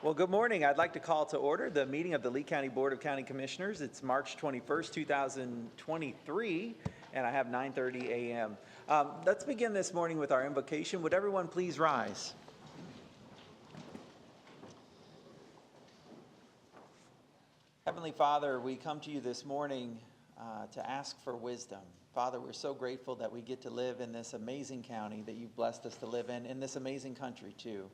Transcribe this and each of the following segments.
Well, good morning. I'd like to call to order the meeting of the Lee County Board of County Commissioners. It's March 21st, 2023, and I have 9:30 a.m. Let's begin this morning with our invocation. Would everyone please rise? Heavenly Father, we come to you this morning to ask for wisdom. Father, we're so grateful that we get to live in this amazing county that you've blessed us to live in this amazing country too.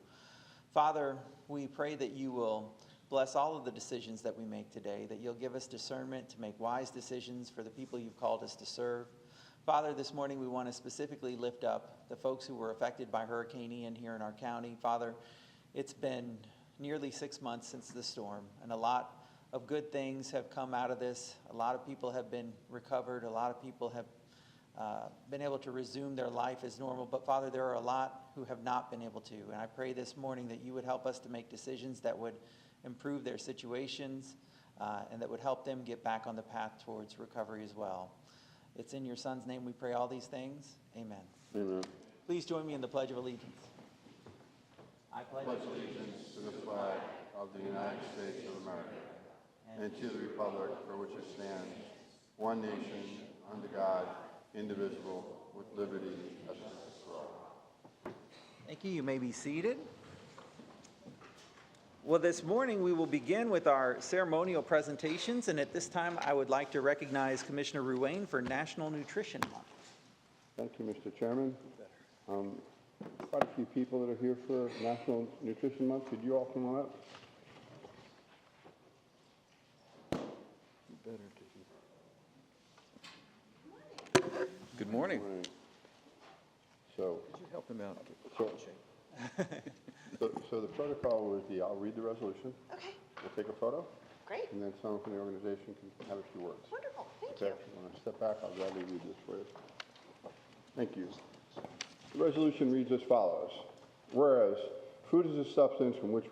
Father, we pray that you will bless all of the decisions that we make today, that you'll give us discernment to make wise decisions for the people you've called us to serve. Father, this morning we want to specifically lift up the folks who were affected by Hurricane Ian here in our county. Father, it's been nearly 6 months since the storm, and a lot of good things have come out of this. A lot of people have been recovered. A lot of people have been able to resume their life as normal. But Father, there are a lot who have not been able to. And I pray this morning that you would help us to make decisions that would improve their situations and that would help them get back on the path towards recovery as well. It's in your Son's name we pray all these things. Amen. Amen. Please join me in the Pledge of Allegiance. I pledge allegiance to the flag of the United States of America and to the republic for which it stands, one nation, under God, indivisible, with liberty and justice for all. Thank you. You may be seated. Well, this morning we will begin with our ceremonial presentations, and at this time I would like to recognize Commissioner Ruane for National Nutrition Month. Thank you, Mr. Chairman. Quite a few people that are here for National Nutrition Month. Could you all come on up? Good morning. So, could you help him out? So the protocol would be, I'll read the resolution. Okay. We'll take a photo. Great. And then someone from the organization can have a few words. Wonderful. Thank Okay. you. If you want to step back, I'll gladly read this for you. Thank you. The resolution reads as follows. Whereas food is a substance from which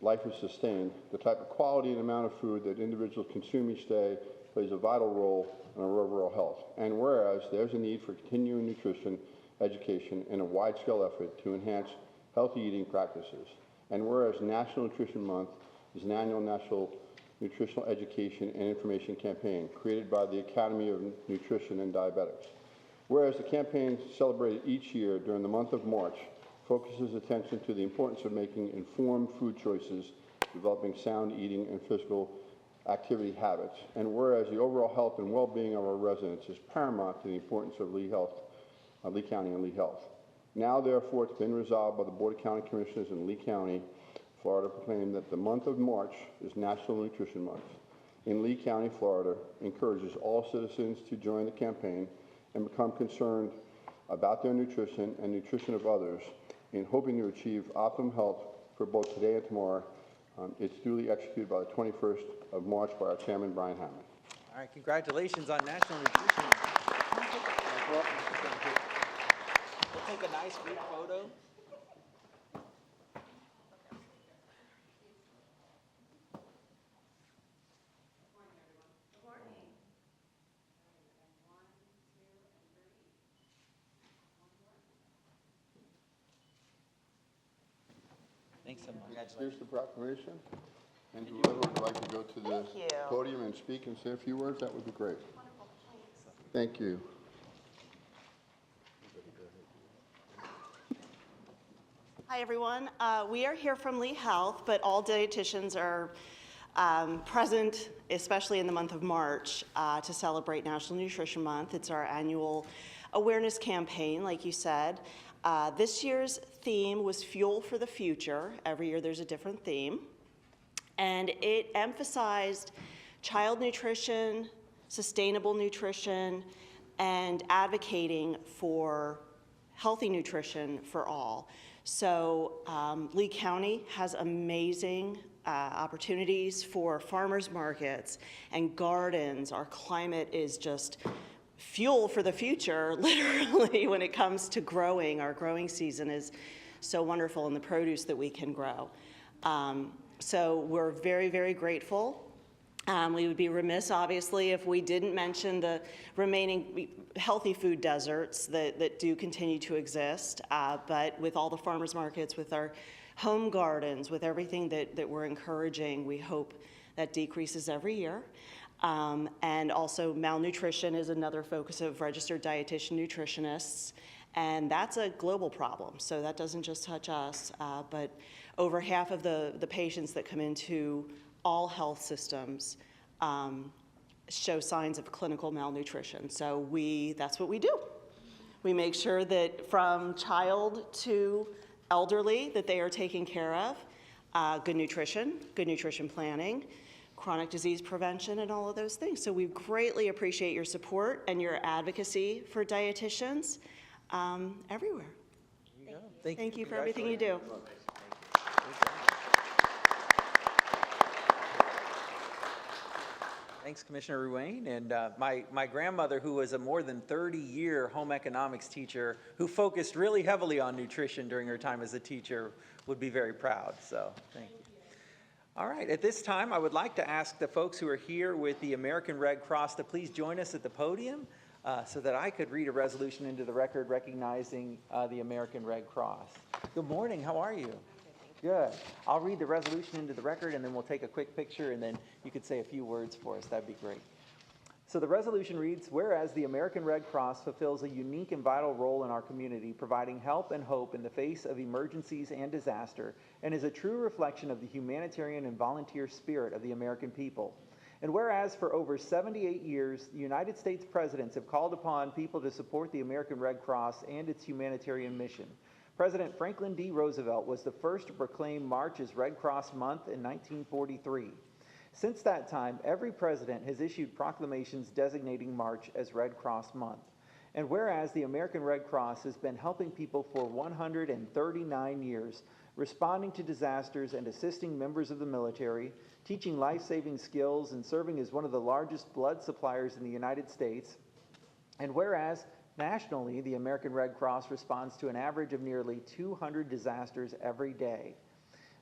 life is sustained, the type of quality and amount of food that individuals consume each day plays a vital role in our overall health. And whereas there's a need for continuing nutrition education and a wide-scale effort to enhance healthy eating practices. And whereas National Nutrition Month is an annual national nutritional education and information campaign created by the Academy of Nutrition and Diabetics. Whereas the campaign celebrated each year during the month of March focuses attention to the importance of making informed food choices, developing sound eating and physical activity habits. And whereas the overall health and well-being of our residents is paramount to the importance of Lee County and Lee Health. Now, therefore, it's been resolved by the Board of County Commissioners in Lee County, Florida, proclaiming that the month of March is National Nutrition Month. In Lee County, Florida, encourages all citizens to join the campaign and become concerned about their nutrition and nutrition of others in hoping to achieve optimum health for both today and tomorrow. It's duly executed by the 21st of March by our chairman, Brian Hammond. All right, congratulations on National Nutrition Month. We'll take a nice group photo. Thanks so much. Here's the proclamation. And whoever would like to go to the podium and speak and say a few words, that would be great. Wonderful. Thank you. Hi, everyone. We are here from Lee Health, but all dietitians are present, especially in the month of March, to celebrate National Nutrition Month. It's our annual awareness campaign, like you said. This year's theme was Fuel for the Future. Every year there's a different theme. And it emphasized child nutrition, sustainable nutrition, and advocating for healthy nutrition for all. So Lee County has amazing opportunities for farmers markets and gardens. Our climate is just fuel for the future, literally, when it comes to growing. Our growing season is so wonderful in the produce that we can grow. So we're very, very grateful. We would be remiss, obviously, if we didn't mention the remaining healthy food deserts that do continue to exist. But with all the farmers markets, with our home gardens, with everything that we're encouraging, we hope that decreases every year. And also malnutrition is another focus of registered dietitian nutritionists. And that's a global problem, so that doesn't just touch us, but over half of the patients that come into all health systems show signs of clinical malnutrition. So that's what we do. We make sure that from child to elderly that they are taken care of, good nutrition planning, chronic disease prevention, and all of those things. So we greatly appreciate your support and your advocacy for dietitians everywhere. Thank you for everything you do. Thanks, Commissioner Ruane. And my grandmother, who was a more than 30-year home economics teacher who focused really heavily on nutrition during her time as a teacher, would be very proud. So thank you. All right, at this time, I would like to ask the folks who are here with the American Red Cross to please join us at the podium so that I could read a resolution into the record recognizing the American Red Cross. Good morning, how are you? Good. I'll read the resolution into the record and then we'll take a quick picture and then you could say a few words for us. That'd be great. So the resolution reads, whereas the American Red Cross fulfills a unique and vital role in our community, providing help and hope in the face of emergencies and disaster, and is a true reflection of the humanitarian and volunteer spirit of the American people. And whereas for over 78 years, the United States presidents have called upon people to support the American Red Cross and its humanitarian mission. President Franklin D. Roosevelt was the first to proclaim March as Red Cross Month in 1943. Since that time, every president has issued proclamations designating March as Red Cross Month. And whereas the American Red Cross has been helping people for 139 years, responding to disasters and assisting members of the military, teaching life-saving skills, and serving as one of the largest blood suppliers in the United States, and whereas nationally, the American Red Cross responds to an average of nearly 200 disasters every day.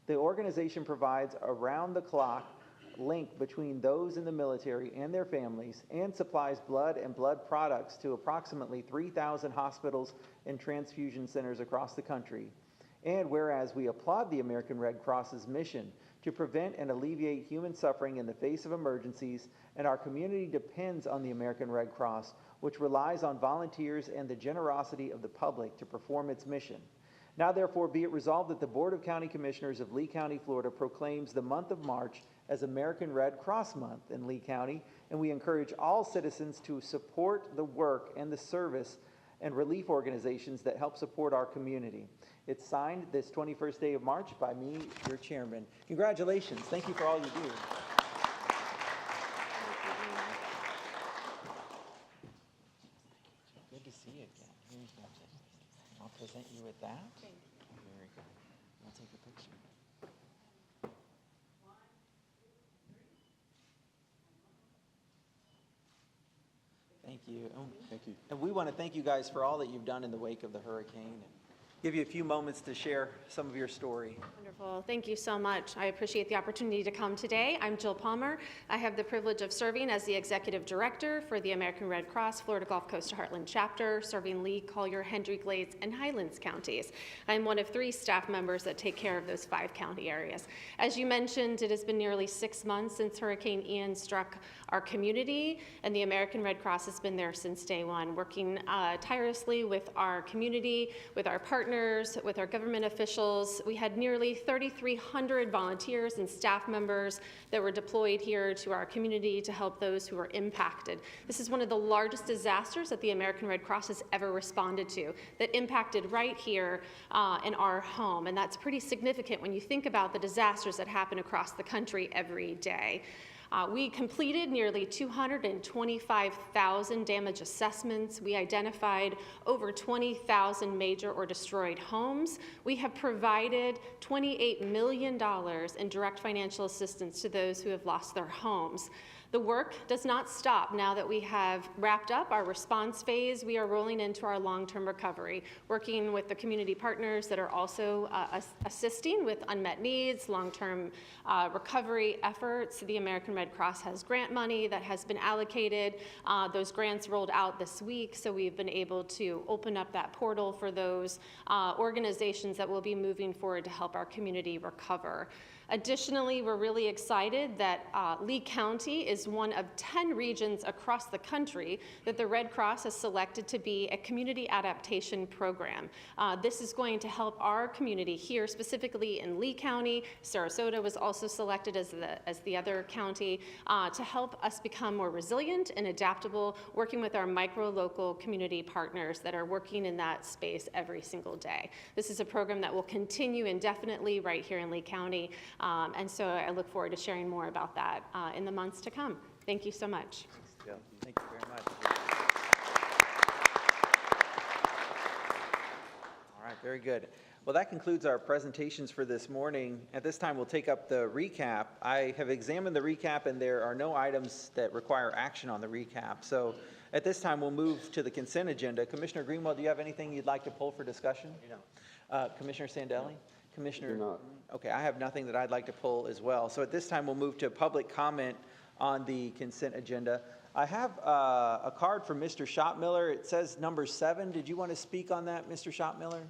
The organization provides around-the-clock link between those in the military and their families and supplies blood and blood products to approximately 3,000 hospitals and transfusion centers across the country. And whereas we applaud the American Red Cross's mission to prevent and alleviate human suffering in the face of emergencies, and our community depends on the American Red Cross, which relies on volunteers and the generosity of the public to perform its mission. Now therefore be it resolved that the Board of County Commissioners of Lee County, Florida proclaims the month of March as American Red Cross Month in Lee County, and we encourage all citizens to support the work and the service and relief organizations that help support our community. It's signed this 21st day of March by me, your chairman. Congratulations. Thank you for all you do. Good to see you again. Here's my checklist. I'll present you with that. Very good. We'll take a picture. Thank you. Thank you. And we want to thank you guys for all that you've done in the wake of the hurricane. And give you a few moments to share some of your story. Wonderful. Thank you so much. I appreciate the opportunity to come today. I'm Jill Palmer. I have the privilege of serving as the Executive Director for the American Red Cross Florida Gulf Coast to Heartland Chapter, serving Lee, Collier, Hendry Glades, and Highlands counties. I'm one of 3 staff members that take care of those 5 county areas. As you mentioned, it has been nearly 6 months since Hurricane Ian struck our community, and the American Red Cross has been there since day one, working tirelessly with our community, with our partners, with our government officials. We had nearly 3,300 volunteers and staff members that were deployed here to our community to help those who were impacted. This is one of the largest disasters that the American Red Cross has ever responded to, that impacted right here in our home, and that's pretty significant when you think about the disasters that happen across the country every day. We completed nearly 225,000 damage assessments. We identified over 20,000 major or destroyed homes. We have provided $28 million in direct financial assistance to those who have lost their homes. The work does not stop now that we have wrapped up our response phase. We are rolling into our long-term recovery, working with the community partners that are also assisting with unmet needs, long-term recovery efforts. The American Red Cross has grant money that has been allocated. Those grants rolled out this week, so we've been able to open up that portal for those organizations that will be moving forward to help our community recover. Additionally, we're really excited that Lee County is one of 10 regions across the country that the Red Cross has selected to be a community adaptation program. This is going to help our community here, specifically in Lee County. Sarasota was also selected as the other county to help us become more resilient and adaptable, working with our micro-local community partners that are working in that space every single day. This is a program that will continue indefinitely right here in Lee County. And so I look forward to sharing more about that in the months to come. Thank you so much. Thanks, Jill. Thank you very much. All right, very good. Well, that concludes our presentations for this morning. At this time, we'll take up the recap. I have examined the recap, and there are no items that require action on the recap. So at this time, we'll move to the consent agenda. Commissioner Greenwell, do you have anything you'd like to pull for discussion? No. Commissioner Sandelli? Commissioner? Do not. Okay, I have nothing that I'd like to pull as well. So at this time, we'll move to public comment on the consent agenda. I have a card from Mr. Schottmiller. It says number 7. Did you want to speak on that, Mr. Schottmiller?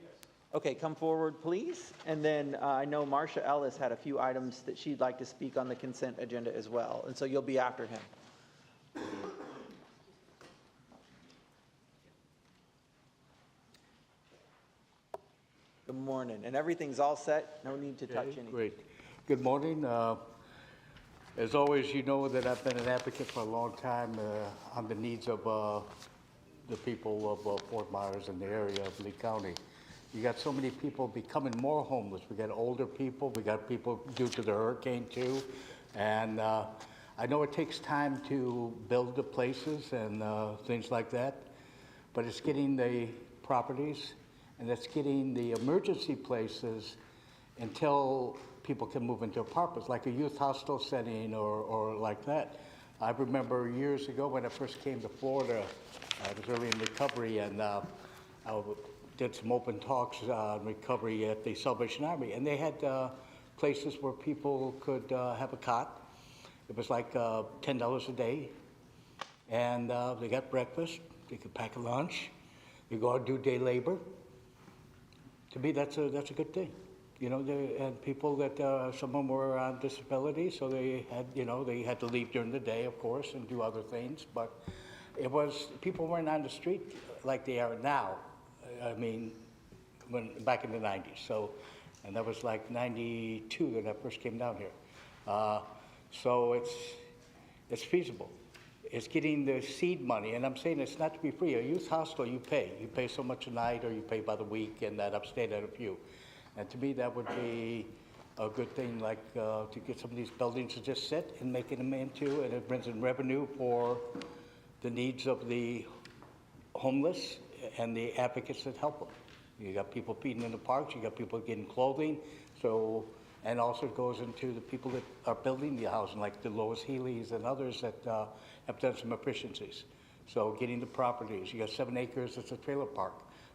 Yes. Okay, come forward, please. And then I know Marcia Ellis had a few items that she'd like to speak on the consent agenda as well. And so you'll be after him. Good morning. And everything's all set? No need to touch anything? Great. Good morning. As always, you know that I've been an advocate for a long time on the needs of the people of Fort Myers and the area of Lee County. You got so many people becoming more homeless. We got older people. We got people due to the hurricane too. And I know it takes time to build the places and things like that, but it's getting the properties and it's getting the emergency places until people can move into apartments, like a youth hostel setting or like that. I remember years ago when I first came to Florida, I was early in recovery, and I did some open talks on recovery at the Salvation Army, and they had places where people could have a cot. It was like $10 a day, and they got breakfast, they could pack a lunch, they go out and do day labor. To me, that's a good thing. You know, and people that, some of them were on disability, so they had, you know, they had to leave during the day, of course, and do other things, but it was, people weren't on the street like they are now. I mean, back in the 90s, so, and that was like 92 that I first came down here. So it's feasible. It's getting the seed money, and I'm saying it's not to be free. A youth hostel, you pay. You pay so much a night, or you pay by the week, and that I've stayed at a few. And to me, that would be a good thing, like to get some of these buildings to just sit and making them into, and it brings in revenue for the needs of the homeless and the advocates that help them. You got people feeding in the parks, you got people getting clothing, so, and also it goes into the people that are building the housing, like the Lois Healy's and others that have done some efficiencies. So getting the properties, you got 7 acres, it's a trailer park.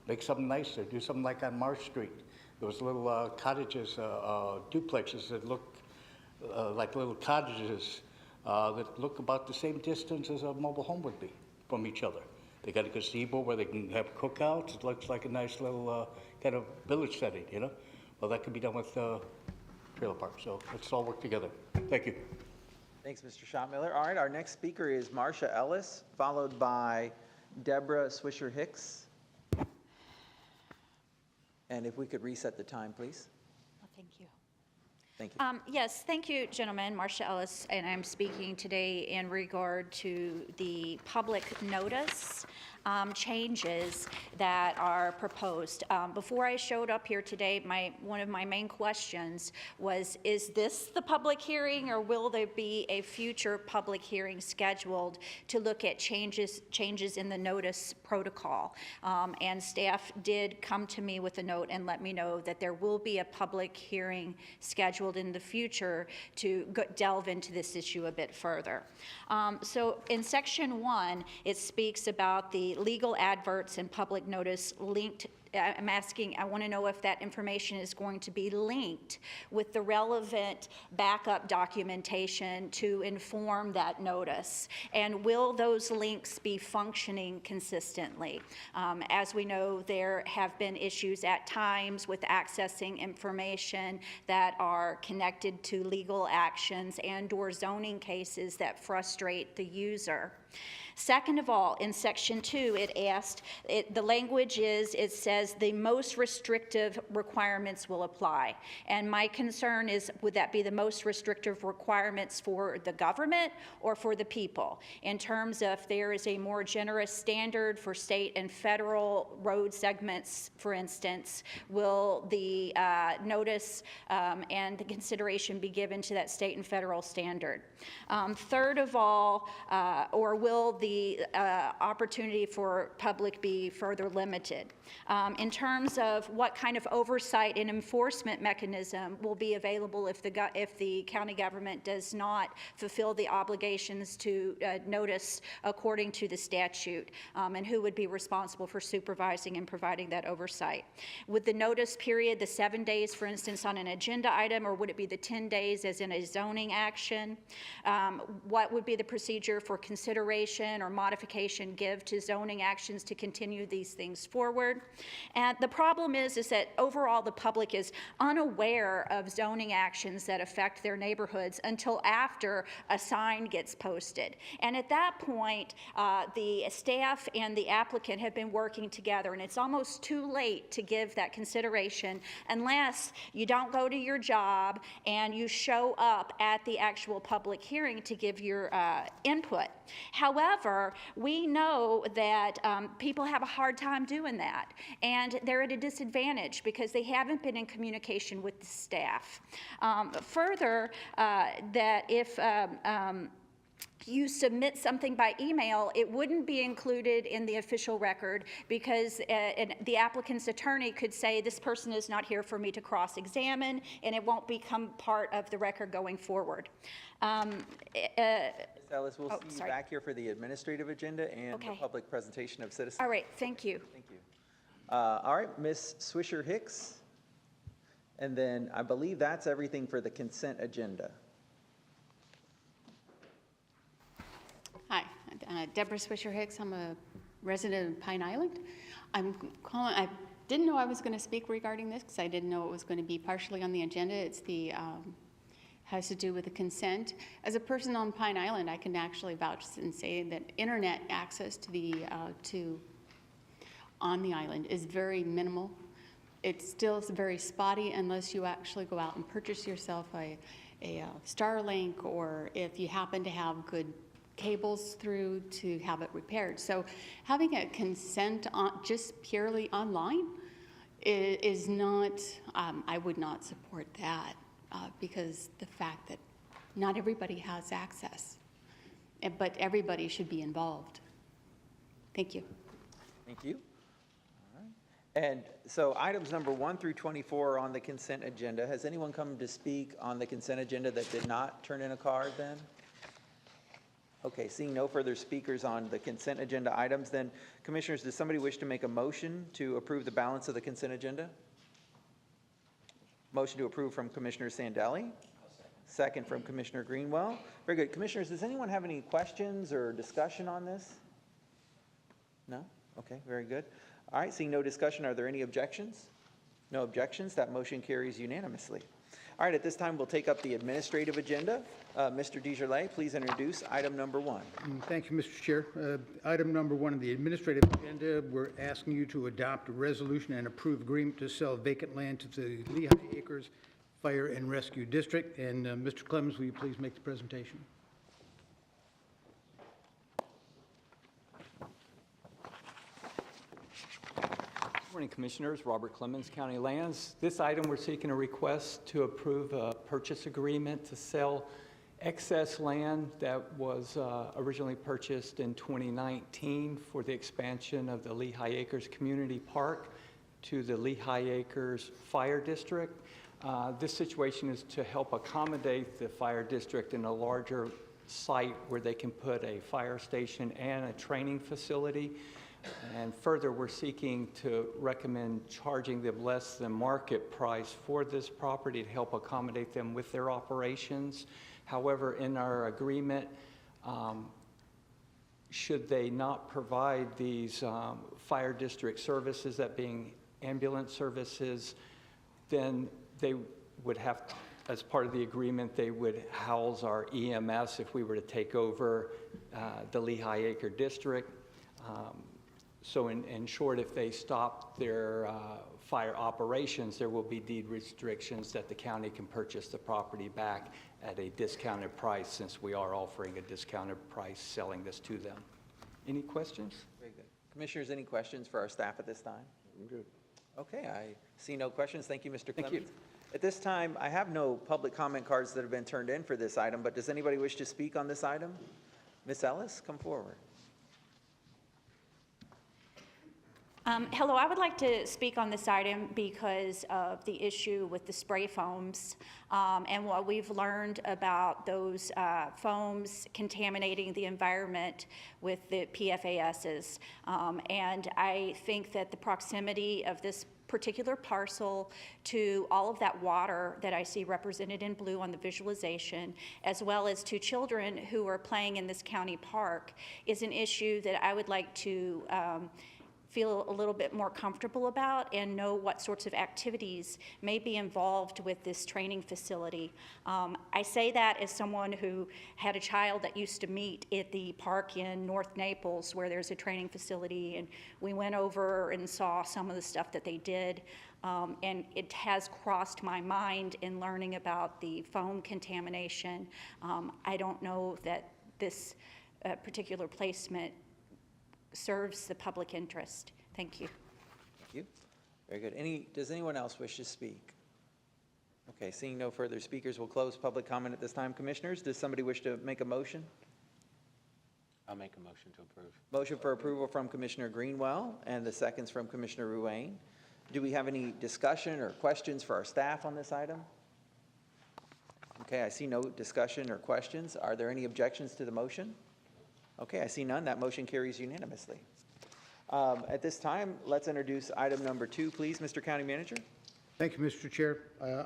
Make something nicer, do something like on Marsh Street. Those little cottages, duplexes that look like little cottages that look about the same distance as a mobile home would be from each other. They got a gazebo where they can have cookouts. It looks like a nice little kind of village setting, you know? Well, that could be done with trailer park, so let's all work together. Thank you. Thanks, Mr. Schottmiller. All right, our next speaker is Marcia Ellis, followed by Deborah Swisher-Hicks. And if we could reset the time, please. Well, thank you. Thank you. Yes, thank you, gentlemen. Marcia Ellis, and I'm speaking today in regard to the public notice changes that are proposed. Before I showed up here today, one of my main questions was, is this the public hearing, or will there be a future public hearing scheduled to look at changes in the notice protocol? And staff did come to me with a note and let me know that there will be a public hearing scheduled in the future to delve into this issue a bit further. So in section 1, it speaks about the legal adverts and public notice linked. I want to know if that information is going to be linked with the relevant backup documentation to inform that notice. And will those links be functioning consistently? As we know, there have been issues at times with accessing information that are connected to legal actions and/or zoning cases that frustrate the user. Second of all, in section 2, the language is, it says the most restrictive requirements will apply. And my concern is, would that be the most restrictive requirements for the government or for the people? In terms of, there is a more generous standard for state and federal road segments, for instance, will the notice and the consideration be given to that state and federal standard? Third of all, or will the opportunity for public be further limited? In terms of what kind of oversight and enforcement mechanism will be available if the county government does not fulfill the obligations to notice according to the statute, and who would be responsible for supervising and providing that oversight? Would the notice period, the 7 days, for instance, on an agenda item, or would it be the 10 days as in a zoning action? What would be the procedure for consideration or modification give to zoning actions to continue these things forward? And the problem is that overall the public is unaware of zoning actions that affect their neighborhoods until after a sign gets posted. And at that point, the staff and the applicant have been working together, and it's almost too late to give that consideration unless you don't go to your job and you show up at the actual public hearing to give your input. However, we know that people have a hard time doing that, and they're at a disadvantage because they haven't been in communication with the staff. Further, that if you submit something by email, it wouldn't be included in the official record because the applicant's attorney could say, this person is not here for me to cross-examine, and it won't become part of the record going forward. Ms. Ellis, we'll see you sorry. back here for the administrative agenda and the Okay. public presentation of citizens. All right, thank you. Thank you. All right, Ms. Swisher-Hicks. And then I believe that's everything for the consent agenda. Hi, Deborah Swisher-Hicks. I'm a resident of Pine Island. I'm calling. I didn't know I was going to speak regarding this because I didn't know it was going to be partially on the agenda. It's the has to do with the consent. As a person on Pine Island, I can actually vouch and say that internet access to the on the island is very minimal. It still is very spotty unless you actually go out and purchase yourself a Starlink, or if you happen to have good cables through to have it repaired. So having a consent on just purely online is not, I would not support that because the fact that not everybody has access, but everybody should be involved. Thank you. Thank you. All right. And so items number 1 through 24 are on the consent agenda. Has anyone come to speak on the consent agenda that did not turn in a card then? Okay, seeing no further speakers on the consent agenda items, then commissioners, does somebody wish to make a motion to approve the balance of the consent agenda? Motion to approve from Commissioner Sandelli. Second from Commissioner Greenwell. Very good. Commissioners, does anyone have any questions or discussion on this? No? Okay, very good. All right, seeing no discussion, are there any objections? No objections. That motion carries unanimously. All right, at this time, we'll take up the administrative agenda. Mr. DeJarlais, please introduce item number 1. Thank you, Mr. Chair. Item number 1 on the administrative agenda, we're asking you to adopt a resolution and approve agreement to sell vacant land to the Lehigh Acres Fire and Rescue District. And Mr. Clemens, will you please make the presentation? Morning, Commissioners. Robert Clemens, County Lands. This item, we're seeking a request to approve a purchase agreement to sell excess land that was originally purchased in 2019 for the expansion of the Lehigh Acres Community Park to the Lehigh Acres Fire District. This situation is to help accommodate the fire district in a larger site where they can put a fire station and a training facility. And further, we're seeking to recommend charging them less than market price for this property to help accommodate them with their operations. However, in our agreement, should they not provide these fire district services, that being ambulance services, then they would have, as part of the agreement, they would house our EMS if we were to take over the Lehigh Acre District. So in short, if they stop their fire operations, there will be deed restrictions that the county can purchase the property back at a discounted price, since we are offering a discounted price selling this to them. Any questions? Very good. Commissioners, any questions for our staff at this time? I'm good. Okay, I see no questions. Thank you, Mr. Clemens. Thank you. At this time, I have no public comment cards that have been turned in for this item, but does anybody wish to speak on this item? Ms. Ellis, come forward. Hello, I would like to speak on this item because of the issue with the spray foams and what we've learned about those foams contaminating the environment with the PFASs. And I think that the proximity of this particular parcel to all of that water that I see represented in blue on the visualization, as well as to children who are playing in this county park, is an issue that I would like to feel a little bit more comfortable about and know what sorts of activities may be involved with this training facility. I say that as someone who had a child that used to meet at the park in North Naples where there's a training facility, and we went over and saw some of the stuff that they did. And it has crossed my mind in learning about the foam contamination. I don't know that this particular placement serves the public interest. Thank you. Thank you. Very good. Does anyone else wish to speak? Okay, seeing no further speakers, we'll close public comment at this time. Commissioners, does somebody wish to make a motion? I'll make a motion to approve. Motion for approval from Commissioner Greenwell and the seconds from Commissioner Ruane. Do we have any discussion or questions for our staff on this item? Okay, I see no discussion or questions. Are there any objections to the motion? Okay, I see none. That motion carries unanimously. At this time, let's introduce item number 2, please, Mr. County Manager. Thank you, Mr. Chair.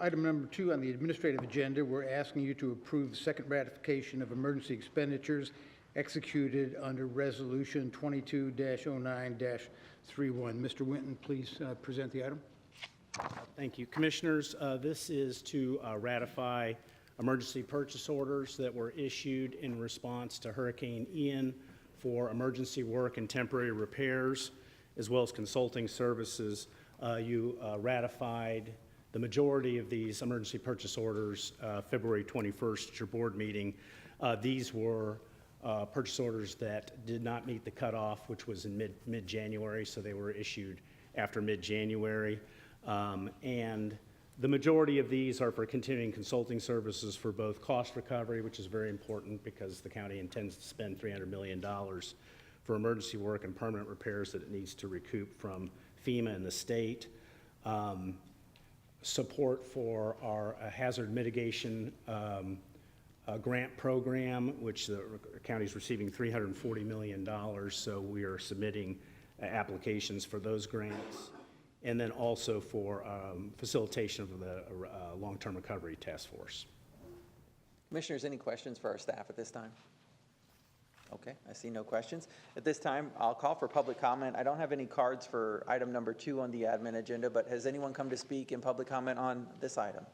Item number 2 on the administrative agenda, we're asking you to approve the second ratification of emergency expenditures executed under Resolution 22-09-31. Mr. Winton, please present the item. Thank you. Commissioners, this is to ratify emergency purchase orders that were issued in response to Hurricane Ian for emergency work and temporary repairs, as well as consulting services. You ratified the majority of these emergency purchase orders February 21st at your board meeting. These were purchase orders that did not meet the cutoff, which was in mid-January, so they were issued after mid-January. And the majority of these are for continuing consulting services for both cost recovery, which is very important because the county intends to spend $300 million for emergency work and permanent repairs that it needs to recoup from FEMA and the state. Support for our hazard mitigation grant program, which the county is receiving $340 million, so we are submitting applications for those grants. And then also for facilitation of the long-term recovery task force. Commissioners, any questions for our staff at this time? Okay, I see no questions. At this time, I'll call for public comment. I don't have any cards for item number 2 on the admin agenda, but has anyone come to speak in public comment on this item?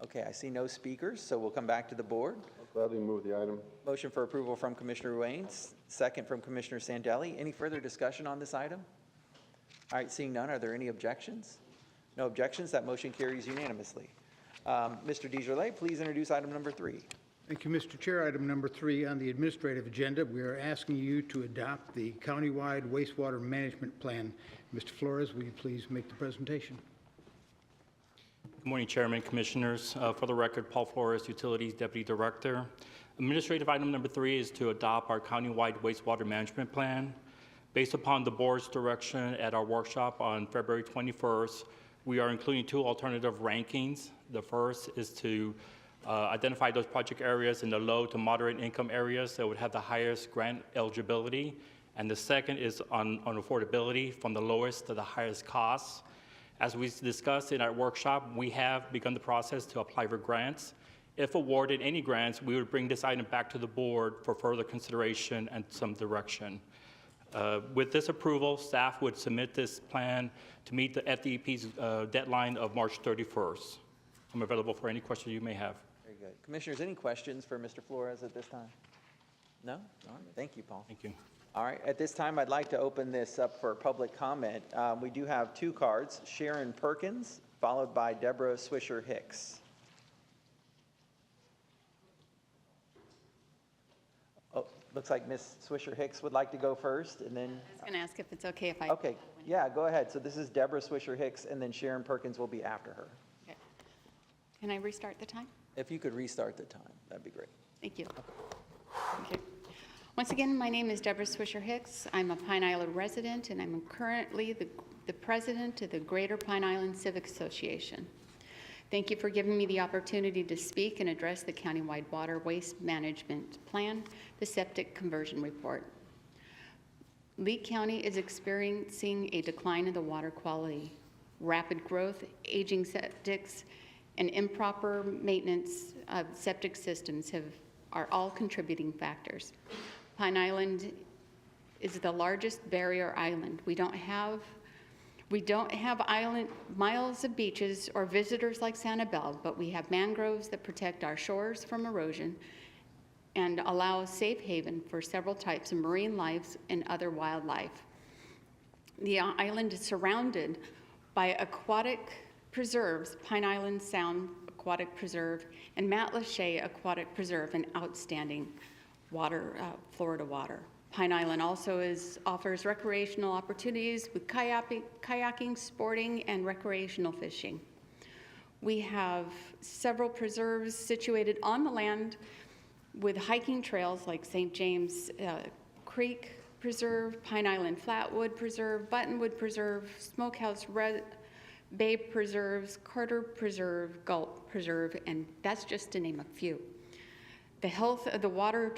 Okay, I see no speakers, so we'll come back to the board. I'll gladly move the item. Motion for approval from Commissioner Ruane, second from Commissioner Sandelli. Any further discussion on this item? All right, seeing none, are there any objections? No objections, that motion carries unanimously. Mr. Desjardins, please introduce item number 3. Thank you, Mr. Chair. Item number 3 on the administrative agenda, we are asking you to adopt the countywide wastewater management plan. Mr. Flores, will you please make the presentation? Good morning, Chairman, Commissioners. For the record, Paul Flores, Utilities Deputy Director. Administrative item number 3 is to adopt our countywide wastewater management plan. Based upon the board's direction at our workshop on February 21st, we are including 2 alternative rankings. The first is to identify those project areas in the low to moderate income areas that would have the highest grant eligibility. And the second is on affordability from the lowest to the highest costs. As we discussed in our workshop, we have begun the process to apply for grants. If awarded any grants, we would bring this item back to the board for further consideration and some direction. With this approval, staff would submit this plan to meet the FDEP's deadline of March 31st. I'm available for any questions you may have. Very good. Commissioners, any questions for Mr. Flores at this time? No? All right. Thank you, Paul. Thank you. All right. At this time, I'd like to open this up for public comment. We do have 2 cards, Sharon Perkins, followed by Deborah Swisher Hicks. Oh, looks like Ms. Swisher Hicks would like to go first, and then... I was going to ask if it's okay if I... Okay. Yeah, go ahead. So this is Deborah Swisher Hicks, and then Sharon Perkins will be after her. Okay. Can I restart the time? If you could restart the time, that'd be great. Thank you. Okay. Once again, my name is Deborah Swisher Hicks. I'm a Pine Island resident, and I'm currently the president of the Greater Pine Island Civic Association. Thank you for giving me the opportunity to speak and address the countywide water waste management plan, the septic conversion report. Lee County is experiencing a decline in the water quality. Rapid growth, aging septics, and improper maintenance of septic systems are all contributing factors. Pine Island is the largest barrier island. We don't have island miles of beaches or visitors like Sanibel, but we have mangroves that protect our shores from erosion and allow a safe haven for several types of marine life and other wildlife. The island is surrounded by aquatic preserves, Pine Island Sound Aquatic Preserve and Matlacha Aquatic Preserve, an outstanding Florida water. Pine Island also offers recreational opportunities with kayaking, sporting, and recreational fishing. We have several preserves situated on the land with hiking trails like St. James Creek Preserve, Pine Island Flatwood Preserve, Buttonwood Preserve, Smokehouse Bay Preserves, Carter Preserve, Gulp Preserve, and that's just to name a few. The health of the water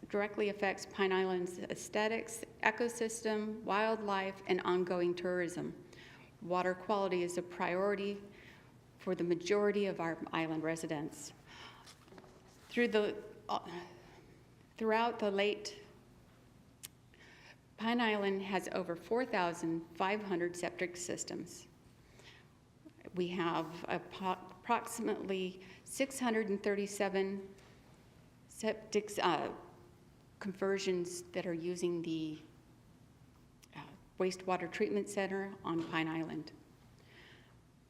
directly affects Pine Island's aesthetics, ecosystem, wildlife, and ongoing tourism. Water quality is a priority for the majority of our island residents. Throughout the late, Pine Island has over 4,500 septic systems. We have approximately 637 septic conversions that are using the wastewater treatment center on Pine Island.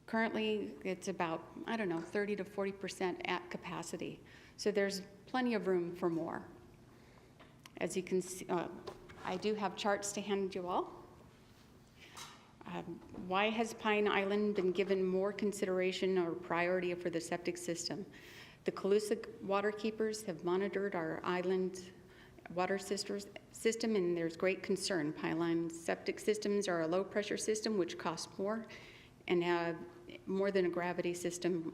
Currently, it's about, 30 to 40% at capacity. So there's plenty of room for more. As you can see, I do have charts to hand you all. Why has Pine Island been given more consideration or priority for the septic system? The Calusa waterkeepers have monitored our island water system, and there's great concern. Pine Island septic systems are a low-pressure system, which costs more, and more than a gravity system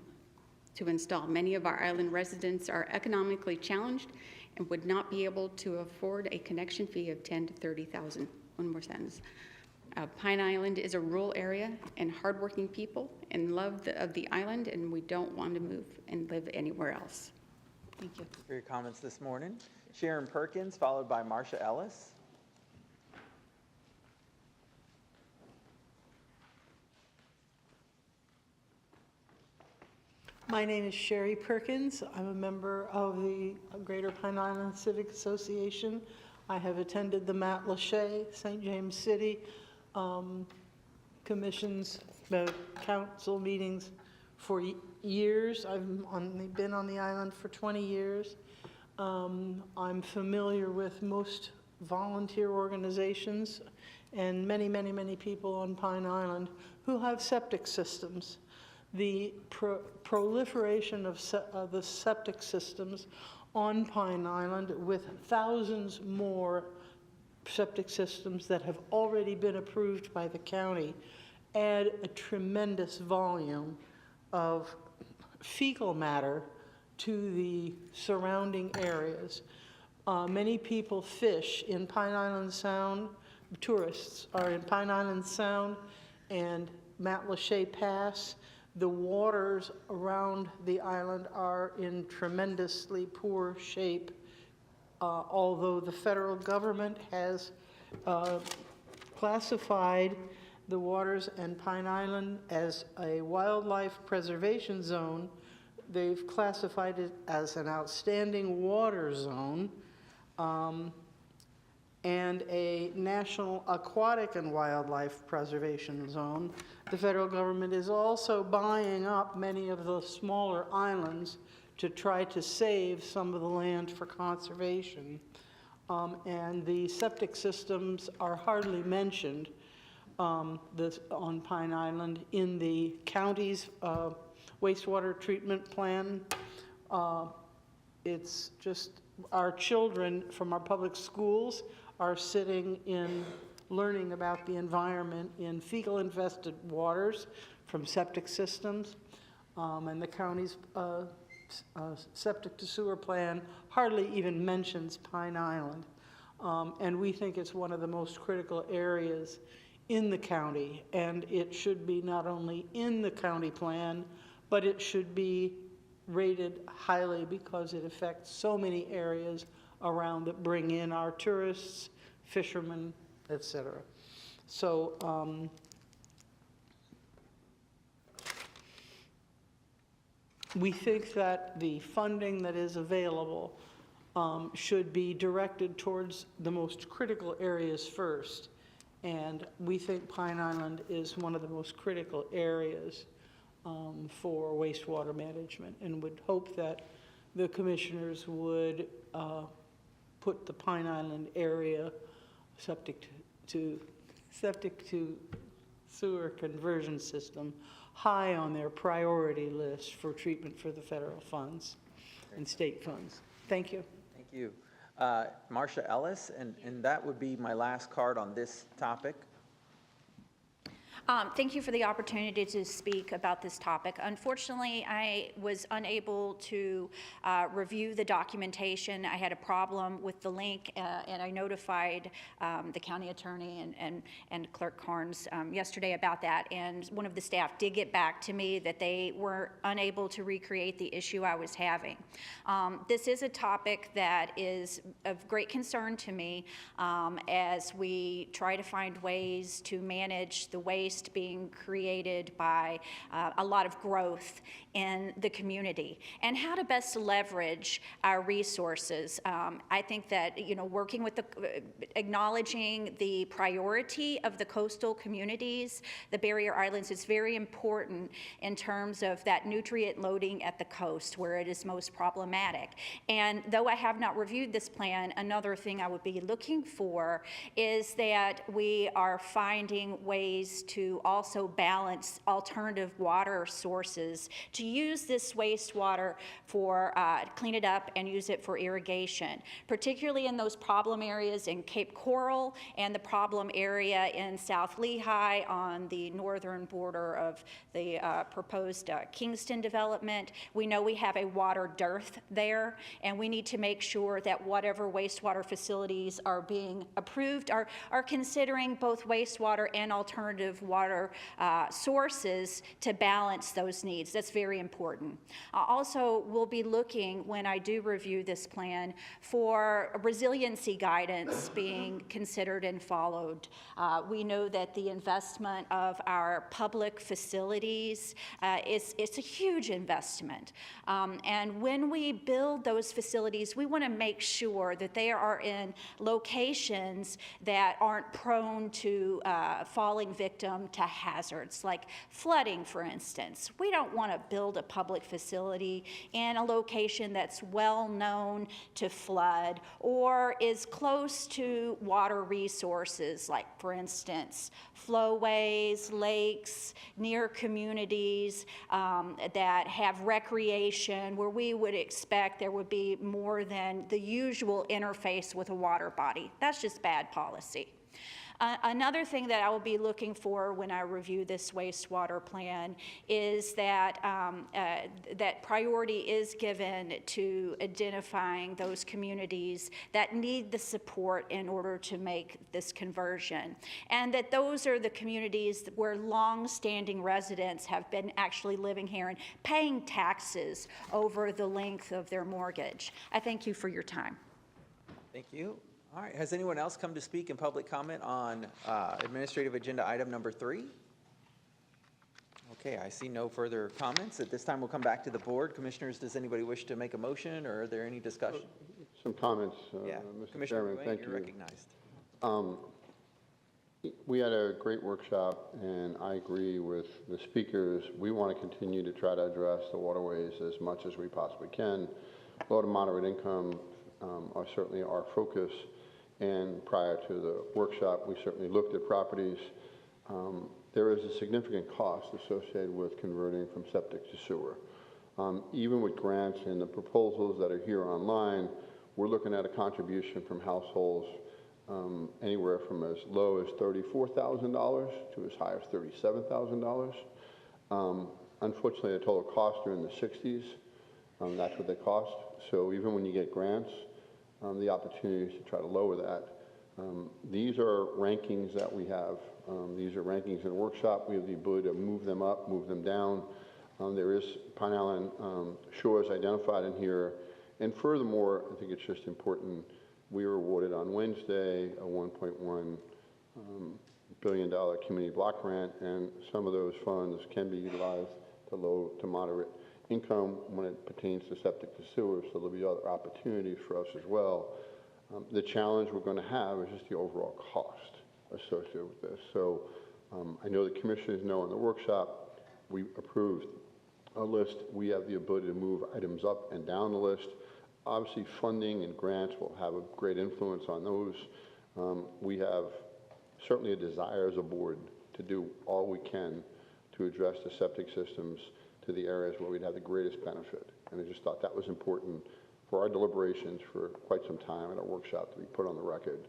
to install. Many of our island residents are economically challenged and would not be able to afford a connection fee of $10,000 to $30,000. One more sentence. Pine Island is a rural area and hardworking people and love of the island, and we don't want to move and live anywhere else. Thank you. For your comments this morning. Sharon Perkins, followed by Marsha Ellis. My name is Sherry Perkins. I'm a member of the Greater Pine Island Civic Association. I have attended the Matlacha, St. James City commissions, council meetings for years. Been on the island for 20 years. I'm familiar with most volunteer organizations and many, many, many people on Pine Island who have septic systems. The proliferation of the septic systems on Pine Island, with thousands more septic systems that have already been approved by the county, add a tremendous volume of fecal matter to the surrounding areas. Many people fish in Pine Island Sound. Tourists are in Pine Island Sound and Mount Lachey Pass. The waters around the island are in tremendously poor shape, although the federal government has classified the waters and Pine Island as a wildlife preservation zone. They've classified it as an outstanding water zone and a national aquatic and wildlife preservation zone. The federal government is also buying up many of the smaller islands to try to save some of the land for conservation. And the septic systems are hardly mentioned on Pine Island in the county's wastewater treatment plan. It's just our children from our public schools are sitting in learning about the environment in fecal infested waters from septic systems, and the county's septic to sewer plan hardly even mentions Pine Island. And we think it's one of the most critical areas in the county, and it should be not only in the county plan, but it should be rated highly because it affects so many areas around that bring in our tourists, fishermen, etc. So we think that the funding that is available should be directed towards the most critical areas first. And we think Pine Island is one of the most critical areas for wastewater management, and would hope that the commissioners would put the Pine Island area septic to sewer conversion system high on their priority list for treatment for the federal funds and state funds. Thank you. Thank you. Marcia Ellis, and that would be my last card on this topic. Thank you for the opportunity to speak about this topic. Unfortunately, I was unable to review the documentation. I had a problem with the link, and I notified the county attorney and Clerk Carnes yesterday about that, and one of the staff did get back to me that they were unable to recreate the issue I was having. This is a topic that is of great concern to me as we try to find ways to manage the waste being created by a lot of growth in the community, and how to best leverage our resources. I think that, working with acknowledging the priority of the coastal communities, the barrier islands, is very important in terms of that nutrient loading at the coast where it is most problematic. And though I have not reviewed this plan, another thing I would be looking for is that we are finding ways to also balance alternative water sources to use this wastewater for clean it up and use it for irrigation, particularly in those problem areas in Cape Coral and the problem area in South Lehigh on the northern border of the proposed Kingston development. We know we have a water dearth there, and we need to make sure that whatever wastewater facilities are being approved are considering both wastewater and alternative water sources to balance those needs. That's very important. Also, we'll be looking, when I do review this plan, for resiliency guidance being considered and followed. We know that the investment of our public facilities it's a huge investment. And when we build those facilities, we want to make sure that they are in locations that aren't prone to falling victim prone to hazards like flooding, for instance. We don't want to build a public facility in a location that's well known to flood or is close to water resources, like, for instance, flowways, lakes, near communities that have recreation, where we would expect there would be more than the usual interface with a water body. That's just bad policy. Another thing that I will be looking for when I review this wastewater plan is that that priority is given to identifying those communities that need the support in order to make this conversion, and that those are the communities where long-standing residents have been actually living here and paying taxes over the length of their mortgage. I thank you for your time. Thank you. All right, has anyone else come to speak in public comment on administrative agenda item number 3? Okay, I see no further comments. At this time, we'll come back to the board. Commissioners, does anybody wish to make a motion, or are there any discussion? Some comments, Yeah, Mr. Commissioner Chairman, Ruane, thank you're you. recognized. We had a great workshop, and I agree with the speakers. We want to continue to try to address the waterways as much as we possibly can. Low to moderate income are certainly our focus, and prior to the workshop, we certainly looked at properties. There is a significant cost associated with converting from septic to sewer. Even with grants and the proposals that are here online, we're looking at a contribution from households anywhere from as low as $34,000 to as high as $37,000. Unfortunately, the total costs are in the 60s. That's what they cost. So even when you get grants, the opportunities to try to lower that. These are rankings that we have. These are rankings in a workshop. We have the ability to move them up, move them down. There is Pine Island shores identified in here. And furthermore, I think it's just important, we were awarded on Wednesday a $1.1 billion community block grant, and some of those funds can be utilized to low to moderate income when it pertains to septic to sewer, so there'll be other opportunities for us as well. The challenge we're going to have is just the overall cost associated with this. So I know the commissioners know in the workshop, we approved a list. We have the ability to move items up and down the list. Obviously, funding and grants will have a great influence on those. We have certainly a desire as a board to do all we can to address the septic systems to the areas where we'd have the greatest benefit. And I just thought that was important for our deliberations for quite some time at our workshop to be put on the record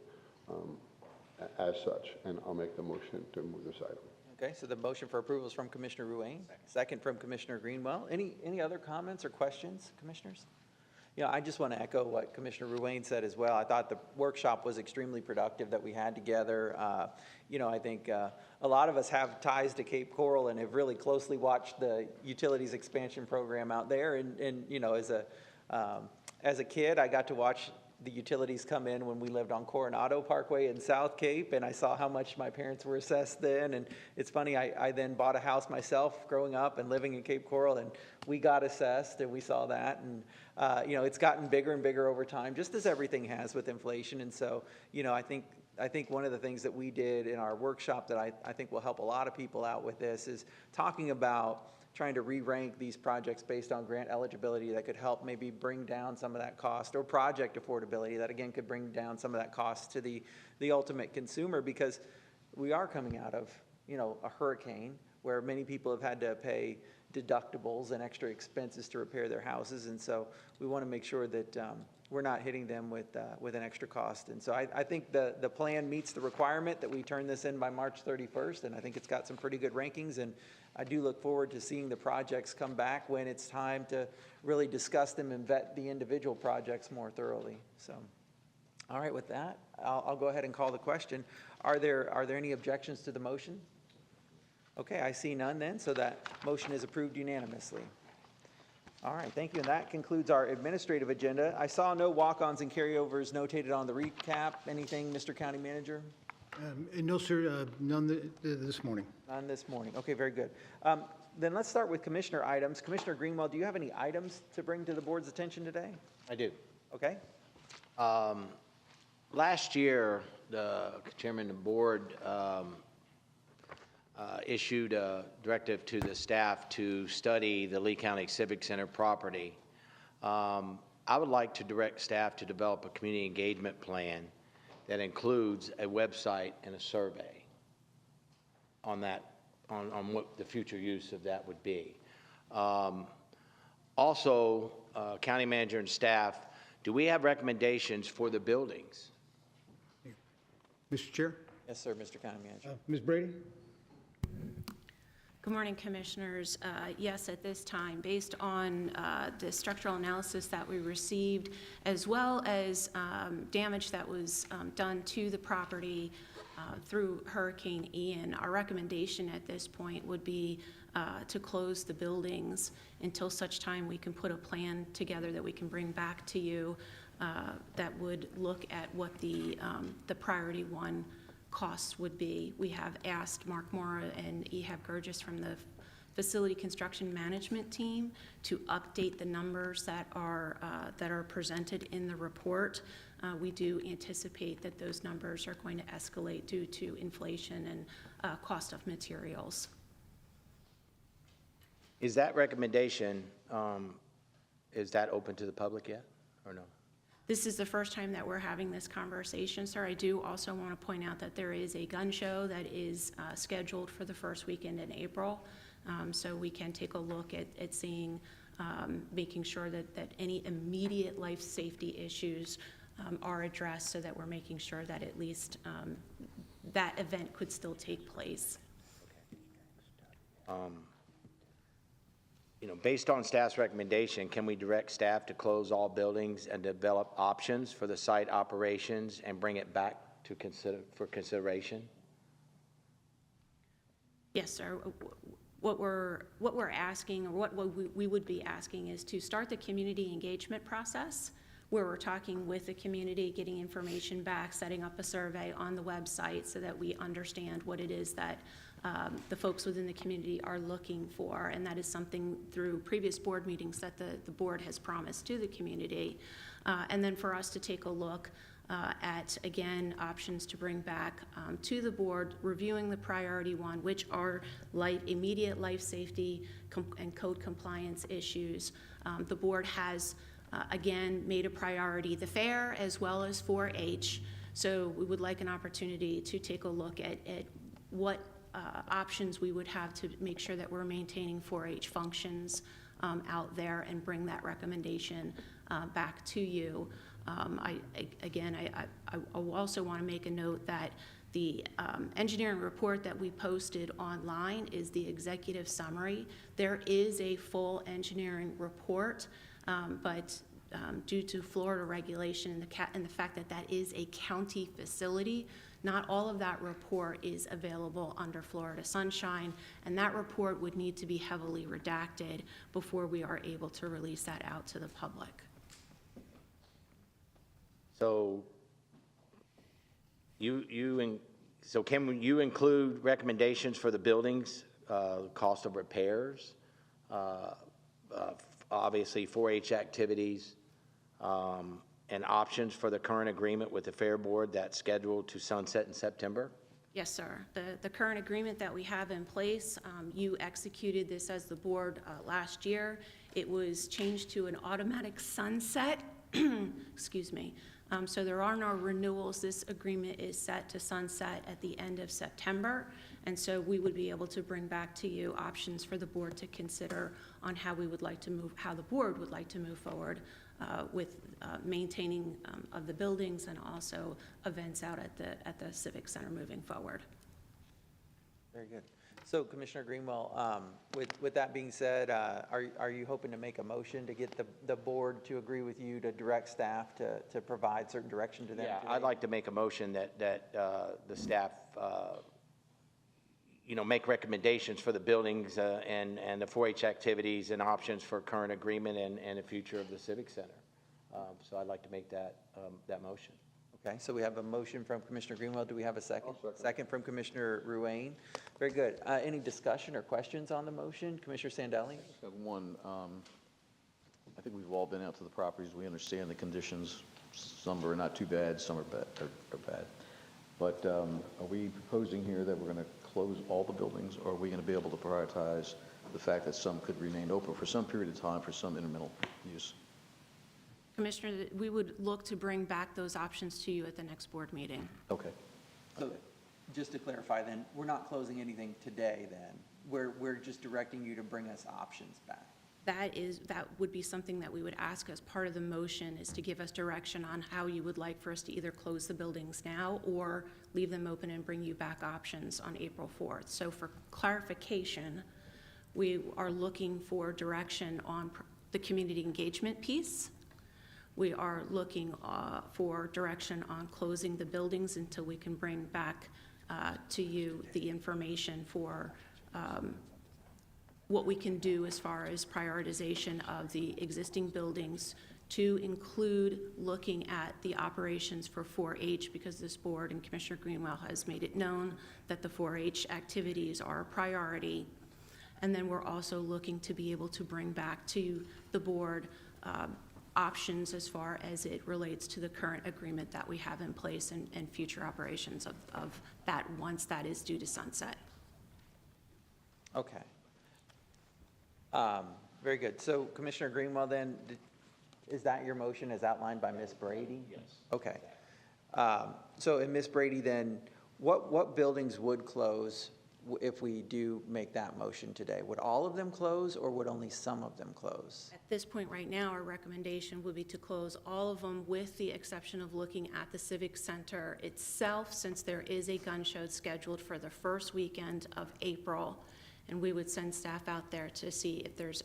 as such. And I'll make the motion to move this item. Okay, so the motion for approval is from Commissioner Ruane, second from Commissioner Greenwell. Any other comments or questions, commissioners? Yeah, I just want to echo what Commissioner Ruane said as well. I thought the workshop was extremely productive that we had together. I think a lot of us have ties to Cape Coral and have really closely watched the utilities expansion program out there. And as a kid, I got to watch the utilities come in when we lived on Coronado Parkway in South Cape, and I saw how much my parents were assessed then. And it's funny, I then bought a house myself growing up and living in Cape Coral, and we got assessed, and we saw that. And it's gotten bigger and bigger over time, just as everything has with inflation. And so, I think one of the things that we did in our workshop that I think will help a lot of people out with this is talking about trying to re-rank these projects based on grant eligibility that could help maybe bring down some of that cost, or project affordability that again could bring down some of that cost to the ultimate consumer, because we are coming out of a hurricane where many people have had to pay deductibles and extra expenses to repair their houses. And so we want to make sure that we're not hitting them with an extra cost. And so I think the plan meets the requirement that we turn this in by March 31st, and I think it's got some pretty good rankings, and I do look forward to seeing the projects come back when it's time to really discuss them and vet the individual projects more thoroughly. So, all right, with that, I'll go ahead and call the question. Are there any objections to the motion? Okay, I see none then, so that motion is approved unanimously. All right, thank you. And that concludes our administrative agenda. I saw no walk-ons and carryovers notated on the recap. Anything, Mr. County Manager? No, sir, none this morning. None this morning. Okay, very good. Then let's start with commissioner items. Commissioner Greenwell, do you have any items to bring to the board's attention today? I do. Okay. Last year, the chairman of the board issued a directive to the staff to study the Lee County Civic Center property. I would like to direct staff to develop a community engagement plan that includes a website and a survey on that, on what the future use of that would be. Also, county manager and staff, do we have recommendations for the buildings? Mr. Chair? Yes, sir, Mr. County Manager. Ms. Brady? Good morning, Commissioners. Yes, at this time, based on the structural analysis that we received, as well as damage that was done to the property through Hurricane Ian, our recommendation at this point would be to close the buildings until such time we can put a plan together that we can bring back to you that would look at what the priority one costs would be. We have asked Mark Mora and Ehab Gurgis from the Facility Construction Management Team to update the numbers that are presented in the report. We do anticipate that those numbers are going to escalate due to inflation and cost of materials. Is that recommendation, is that open to the public yet, or no? This is the first time that we're having this conversation, sir. I do also want to point out that there is a gun show that is scheduled for the first weekend in April. So we can take a look at seeing, making sure that any immediate life safety issues are addressed, so that we're making sure that at least that event could still take place. You know, based on staff's recommendation, can we direct staff to close all buildings and develop options for the site operations and bring it back to for consideration? Yes, sir. What we're asking, or what we would be asking, is to start the community engagement process, where we're talking with the community, getting information back, setting up a survey on the website so that we understand what it is that the folks within the community are looking for, and that is something through previous board meetings that the board has promised to the community. And then for us to take a look at, again, options to bring back to the board, reviewing the priority one, which are immediate life safety and code compliance issues. The board has, again, made a priority the fair as well as 4-H. So we would like an opportunity to take a look at what options we would have to make sure that we're maintaining 4-H functions out there, and bring that recommendation back to you. I also want to make a note that the engineering report that we posted online is the executive summary. There is a full engineering report, but due to Florida regulation and the fact that that is a county facility, not all of that report is available under Florida Sunshine, and that report would need to be heavily redacted before we are able to release that out to the public. So so can you include recommendations for the buildings, cost of repairs, obviously 4-H activities, and options for the current agreement with the Fair Board that's scheduled to sunset in September? Yes, sir. The current agreement that we have in place, you executed this as the board last year. It was changed to an automatic sunset. Excuse me. So there are no renewals. This agreement is set to sunset at the end of September. And so we would be able to bring back to you options for the board to consider on how we would like to move, how the board would like to move forward with maintaining of the buildings, and also events out at the Civic Center moving forward. Very good. So Commissioner Greenwell, with that being said, are you hoping to make a motion to get the board to agree with you to direct staff to provide certain direction to them? Yeah, today? I'd like to make a motion that the staff make recommendations for the buildings and the 4-H activities and options for current agreement and the future of the Civic Center. So I'd like to make that motion. Okay, so we have a motion from Commissioner Greenwell. Do we have a second? I'll second. Second from Commissioner Ruane. Very good. Any discussion or questions on the motion? Commissioner Sandelli? I just have one. I think we've all been out to the properties. We understand the conditions. Some are not too bad, some are bad. But are we proposing here that we're going to close all the buildings, or are we going to be able to prioritize the fact that some could remain open for some period of time for some intermittent use? Commissioner, we would look to bring back those options to you at the next board meeting. Okay. So just to clarify then, we're not closing anything today then? We're just directing you to bring us options back? That would be something that we would ask as part of the motion, is to give us direction on how you would like for us to either close the buildings now or leave them open and bring you back options on April 4th. So for clarification, we are looking for direction on the community engagement piece. We are looking for direction on closing the buildings until we can bring back to you the information for what we can do as far as prioritization of the existing buildings, to include looking at the operations for 4-H, because this board and Commissioner Greenwell has made it known that the 4-H activities are a priority. And then we're also looking to be able to bring back to the board options as far as it relates to the current agreement that we have in place and future operations of that once that is due to sunset. Okay. Very good. So Commissioner Greenwell, then, is that your motion as outlined by Ms. Brady? Yes. Okay. So, and Ms. Brady, then, what buildings would close if we do make that motion today? Would all of them close, or would only some of them close? At this point right now, our recommendation would be to close all of them, with the exception of looking at the Civic Center itself, since there is a gun show scheduled for the first weekend of April, and we would send staff out there to see if there's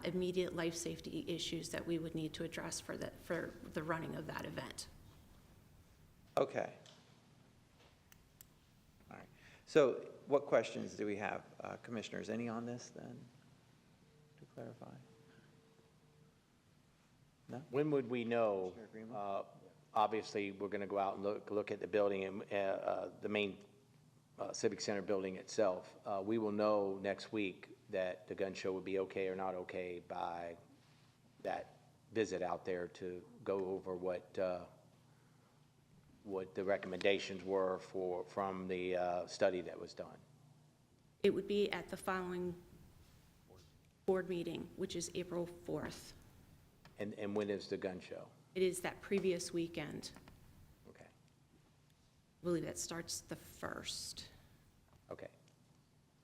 immediate life safety issues that we would need to address for the running of that event. Okay. All right. So what questions do we have, commissioners? Any on this, then, to clarify? No? When would we know? Commissioner Greenwell? Obviously, we're going to go out and look at the building, and the main Civic Center building itself. We will know next week that the gun show would be okay or not okay by that visit out there to go over what the recommendations were from the study that was done. It would be at the following board meeting, which is April 4th. And when is the gun show? It is that previous weekend. Okay. I believe that starts the 1st. Okay.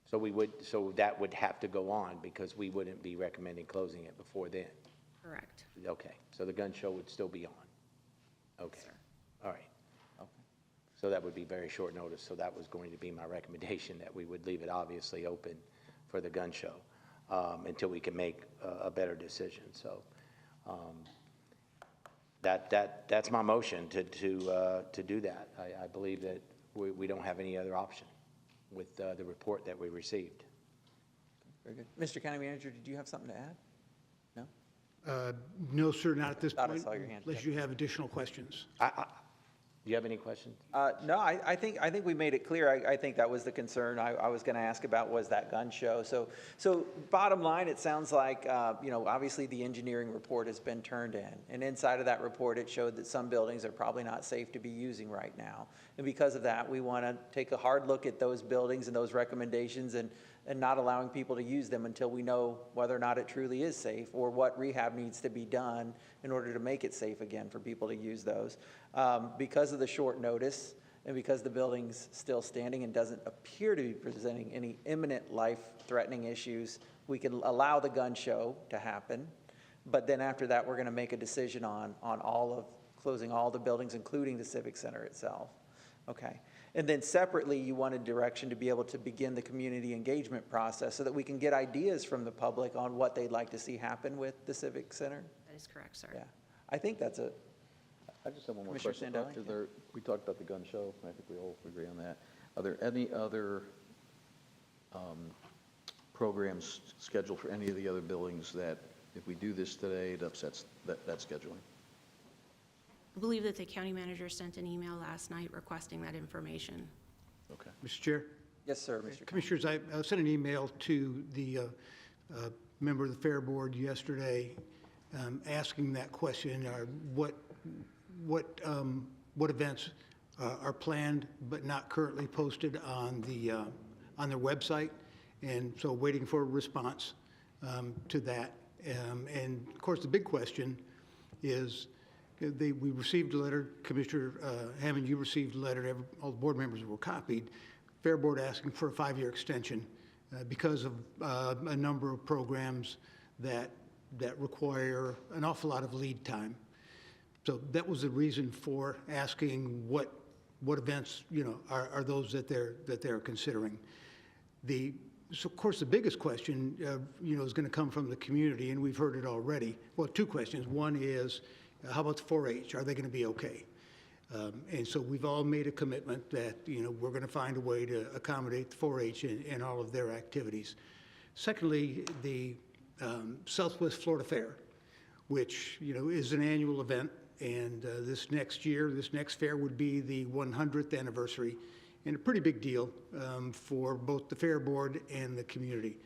So that would have to go on, because we wouldn't be recommending closing it before then. Correct. Okay. So the gun show would still be on. Okay. Sir. All right. So that would be very short notice. So that was going to be my recommendation, that we would leave it obviously open for the gun show until we can make a better decision. So that's my motion to do that. I believe that we don't have any other option with the report that we received. Very good. Mr. County Manager, did you have something to add? No? No, sir, not at this Thought I point, saw your hand. unless you have additional questions. Do you have any questions? No, I think we made it clear. I think that was the concern I was going to ask about, was that gun show. So bottom line, it sounds like, obviously the engineering report has been turned in. And inside of that report, it showed that some buildings are probably not safe to be using right now. And because of that, we want to take a hard look at those buildings and those recommendations and not allowing people to use them until we know whether or not it truly is safe, or what rehab needs to be done in order to make it safe again for people to use those. Because of the short notice, and because the building's still standing and doesn't appear to be presenting any imminent life-threatening issues, we can allow the gun show to happen. But then after that, we're going to make a decision on closing all the buildings, including the Civic Center itself. Okay. And then separately, you wanted direction to be able to begin the community engagement process so that we can get ideas from the public on what they'd like to see happen with the Civic Center. That is correct, sir. Yeah. I think that's a... I just have one more Commissioner question. Sandeli? We talked about the gun show, and I think we all agree on that. Are there any other programs scheduled for any of the other buildings that, if we do this today, it upsets that scheduling? I believe that the county manager sent an email last night requesting that information. Okay. Mr. Chair? Yes, sir, Mr. Commissioners, I sent an email to the member of the Fair Board yesterday asking that question, what events are planned but not currently posted on the on their website, and so waiting for a response to that. And of course, the big question is, we received a letter, Commissioner Hammond, you received a letter, all the board members were copied, Fair Board asking for a 5-year extension because of a number of programs that require an awful lot of lead time. So that was the reason for asking what events, are those that they're considering. So of course, the biggest question, is going to come from the community, and we've heard it already. Well, 2 questions. One is, how about the 4-H? Are they going to be okay? And so we've all made a commitment that, we're going to find a way to accommodate the 4-H in all of their activities. Secondly, the Southwest Florida Fair, which, is an annual event. And this next fair would be the 100th anniversary, and a pretty big deal for both the Fair Board and the community.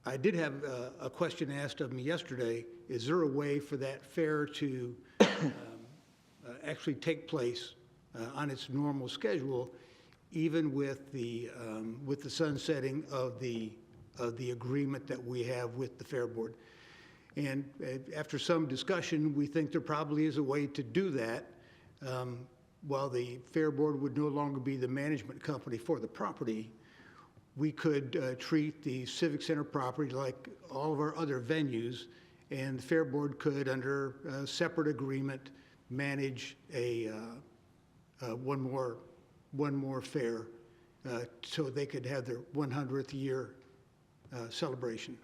I did have a question asked of me yesterday. Is there a way for that fair to actually take place on its normal schedule, even with the sunsetting of the agreement that we have with the Fair Board? And after some discussion, we think there probably is a way to do that. While the Fair Board would no longer be the management company for the property, we could treat the Civic Center property like all of our other venues, and the Fair Board could, under a separate agreement, manage one more fair so they could have their 100th year celebration.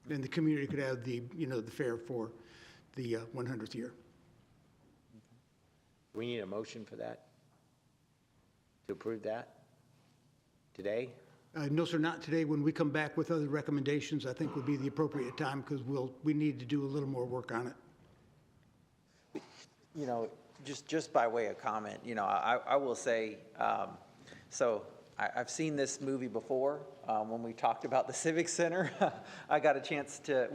And the community could have the fair for the 100th year. We need a motion for that? To approve that? Today? No, sir, not today. When we come back with other recommendations, I think would be the appropriate time, because we need to do a little more work on it. Just by way of comment, I will say, so I've seen this movie before. When we talked about the Civic Center, I got a chance to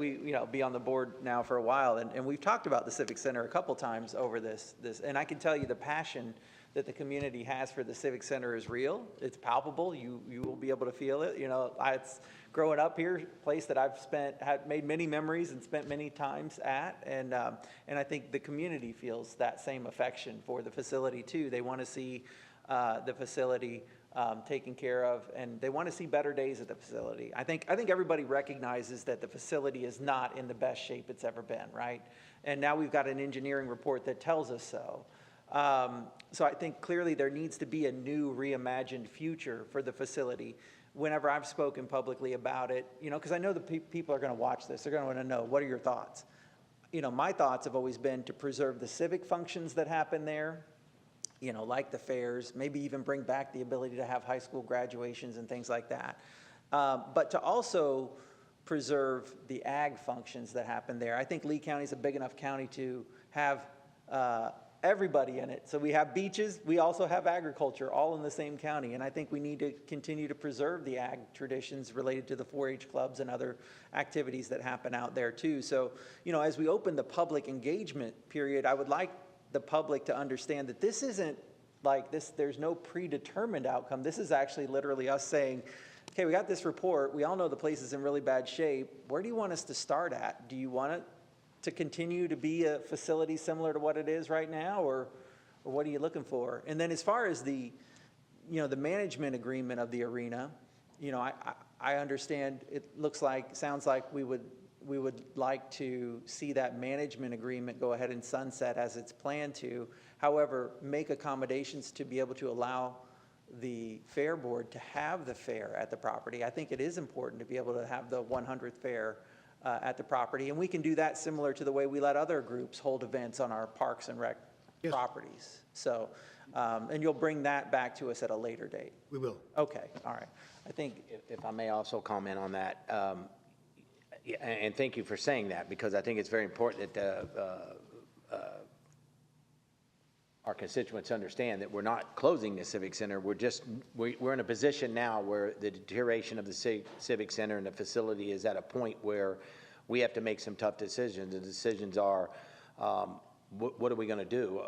be on the board now for a while, and we've talked about the Civic Center a couple times over this, and I can tell you the passion that the community has for the Civic Center is real. It's palpable. You will be able to feel it. It's growing up here, a place that I've made many memories and spent many times at, and I think the community feels that same affection for the facility too. They want to see the facility taken care of, and they want to see better days at the facility. I think everybody recognizes that the facility is not in the best shape it's ever been, right? And now we've got an engineering report that tells us so. So I think clearly there needs to be a new reimagined future for the facility. Whenever I've spoken publicly about it, because I know the people are going to watch this, they're going to want to know, what are your thoughts? My thoughts have always been to preserve the civic functions that happen there, like the fairs, maybe even bring back the ability to have high school graduations and things like that. But to also preserve the ag functions that happen there. I think Lee County is a big enough county to have everybody in it. So we have beaches, we also have agriculture, all in the same county. And I think we need to continue to preserve the ag traditions related to the 4-H clubs and other activities that happen out there too. So, as we open the public engagement period, I would like the public to understand that this isn't like this, there's no predetermined outcome. This is actually literally us saying, okay, we got this report. We all know the place is in really bad shape. Where do you want us to start at? Do you want it to continue to be a facility similar to what it is right now, or what are you looking for? And then as far as the management agreement of the arena, I understand it sounds like we would like to see that management agreement go ahead and sunset as it's planned to. However, make accommodations to be able to allow the Fair Board to have the fair at the property. I think it is important to be able to have the 100th fair at the property, and we can do that similar to the way we let other groups hold events on our Parks and Rec properties. So, and you'll bring that back to us at a later date. We will. Okay, all right. I think if I may also comment on that, and thank you for saying that, because I think it's very important that our constituents understand that we're not closing the Civic Center. We're in a position now where the deterioration of the Civic Center and the facility is at a point where we have to make some tough decisions. The decisions are, what are we going to do?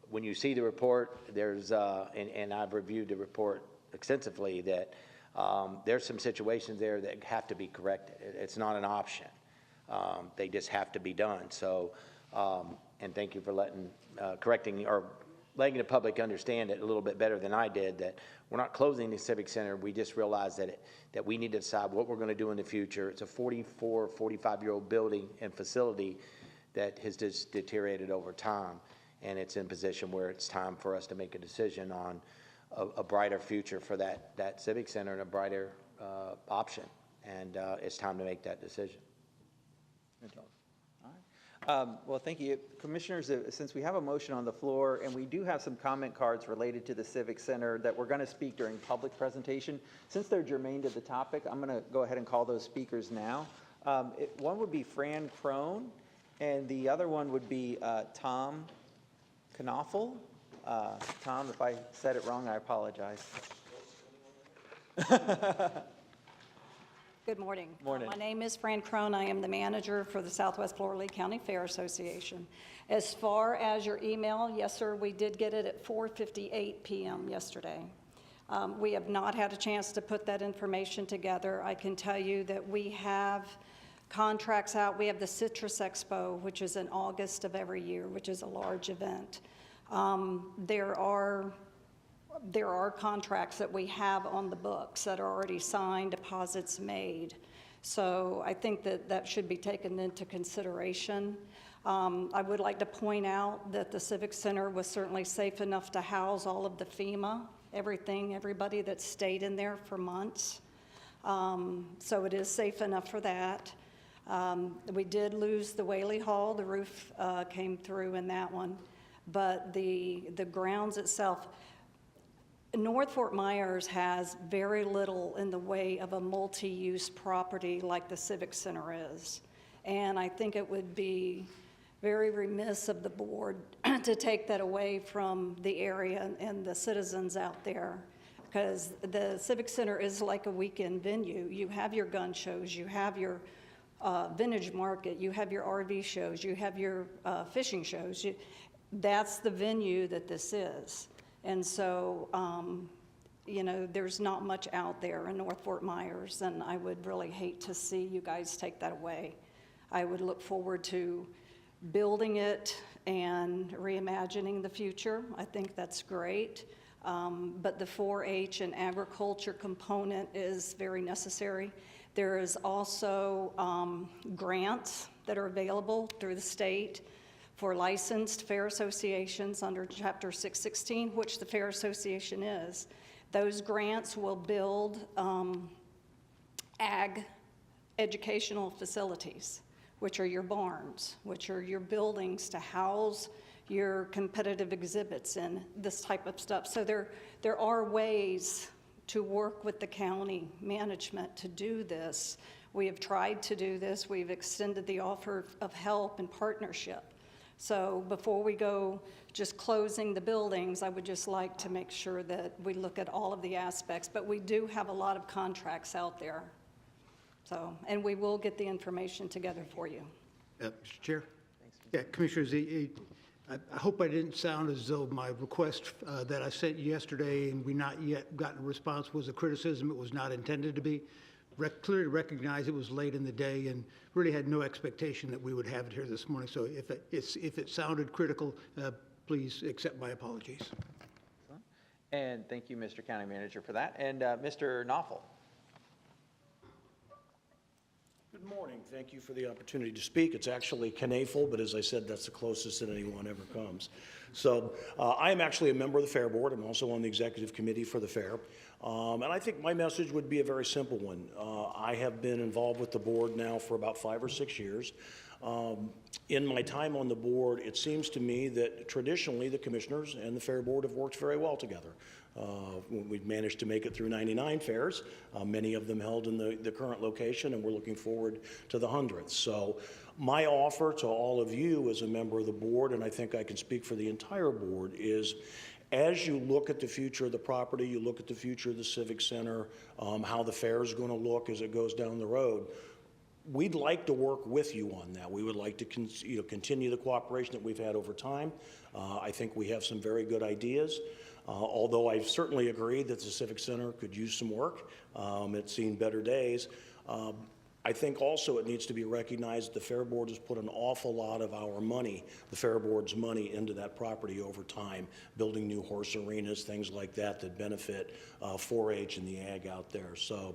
When you see the report, and I've reviewed the report extensively that there's some situations there that have to be corrected. It's not an option. They just have to be done. So, and thank you for correcting or letting the public understand it a little bit better than I did, that we're not closing the Civic Center. We just realized that we need to decide what we're going to do in the future. It's a 45-year-old building and facility that has just deteriorated over time, and it's in position where it's time for us to make a decision on a brighter future for that Civic Center and a brighter option, and it's time to make that decision. All right. Well, thank you. Commissioners, since we have a motion on the floor and we do have some comment cards related to the Civic Center that we're going to speak during public presentation, since they're germane to the topic, I'm going to go ahead and call those speakers now. One would be Fran Crone, and the other one would be Tom Knoffel. Tom, if I said it wrong, I apologize. Good morning. Morning. My name is Fran Crone. I am the manager for the Southwest Florida Lee County Fair Association. As far as your email, yes, sir, we did get it at 4:58 p.m. yesterday. We have not had a chance to put that information together. I can tell you that we have contracts out. We have the Citrus Expo, which is in August of every year, which is a large event. There are contracts that we have on the books that are already signed, deposits made. So I think that should be taken into consideration. I would like to point out that the Civic Center was certainly safe enough to house all of the FEMA, everybody that stayed in there for months. So it is safe enough for that. We did lose the Whaley Hall. The roof came through in that one. But the grounds itself, North Fort Myers has very little in the way of a multi-use property like the Civic Center is. And I think it would be very remiss of the board to take that away from the area and the citizens out there, because the Civic Center is like a weekend venue. You have your gun shows, you have your vintage market, you have your RV shows, you have your fishing shows. That's the venue that this is. And so, you know, there's not much out there in North Fort Myers, and I would really hate to see you guys take that away. I would look forward to building it and reimagining the future. I think that's great. But the 4-H and agriculture component is very necessary. There is also grants that are available through the state for licensed fair associations under Chapter 616, which the Fair Association is. Those grants will build ag educational facilities, which are your barns, which are your buildings to house your competitive exhibits and this type of stuff. So there are ways to work with the county management to do this. We have tried to do this. We've extended the offer of help and partnership. So before we go just closing the buildings, I would just like to make sure that we look at all of the aspects. But we do have a lot of contracts out there. So, and we will get the information together for you. Mr. Chair? Yeah, Commissioners, I hope I didn't sound as though my request that I sent you yesterday and we not yet gotten a response was a criticism. It was not intended to be. Clearly recognize it was late in the day and really had no expectation that we would have it here this morning. So if it sounded critical, please accept my apologies. And thank you, Mr. County Manager, for that. And Mr. Knoffel. Good morning. Thank you for the opportunity to speak. It's actually Knafel, but as I said, that's the closest that anyone ever comes. So I am actually a member of the Fair Board. I'm also on the executive committee for the Fair. And I think my message would be a very simple one. I have been involved with the board now for about 5 or 6 years. In my time on the board, it seems to me that traditionally the commissioners and the Fair Board have worked very well together. We've managed to make it through 99 fairs, many of them held in the current location, and we're looking forward to the 100th. So my offer to all of you as a member of the board, and I think I can speak for the entire board, is as you look at the future of the property, you look at the future of the Civic Center, how the fair is going to look as it goes down the road, we'd like to work with you on that. We would like to continue the cooperation that we've had over time. I think we have some very good ideas. Although I certainly agree that the Civic Center could use some work, it's seen better days. I think also it needs to be recognized the Fair Board has put an awful lot of our money, the Fair Board's money, into that property over time, building new horse arenas, things like that that benefit 4-H and the ag out there. So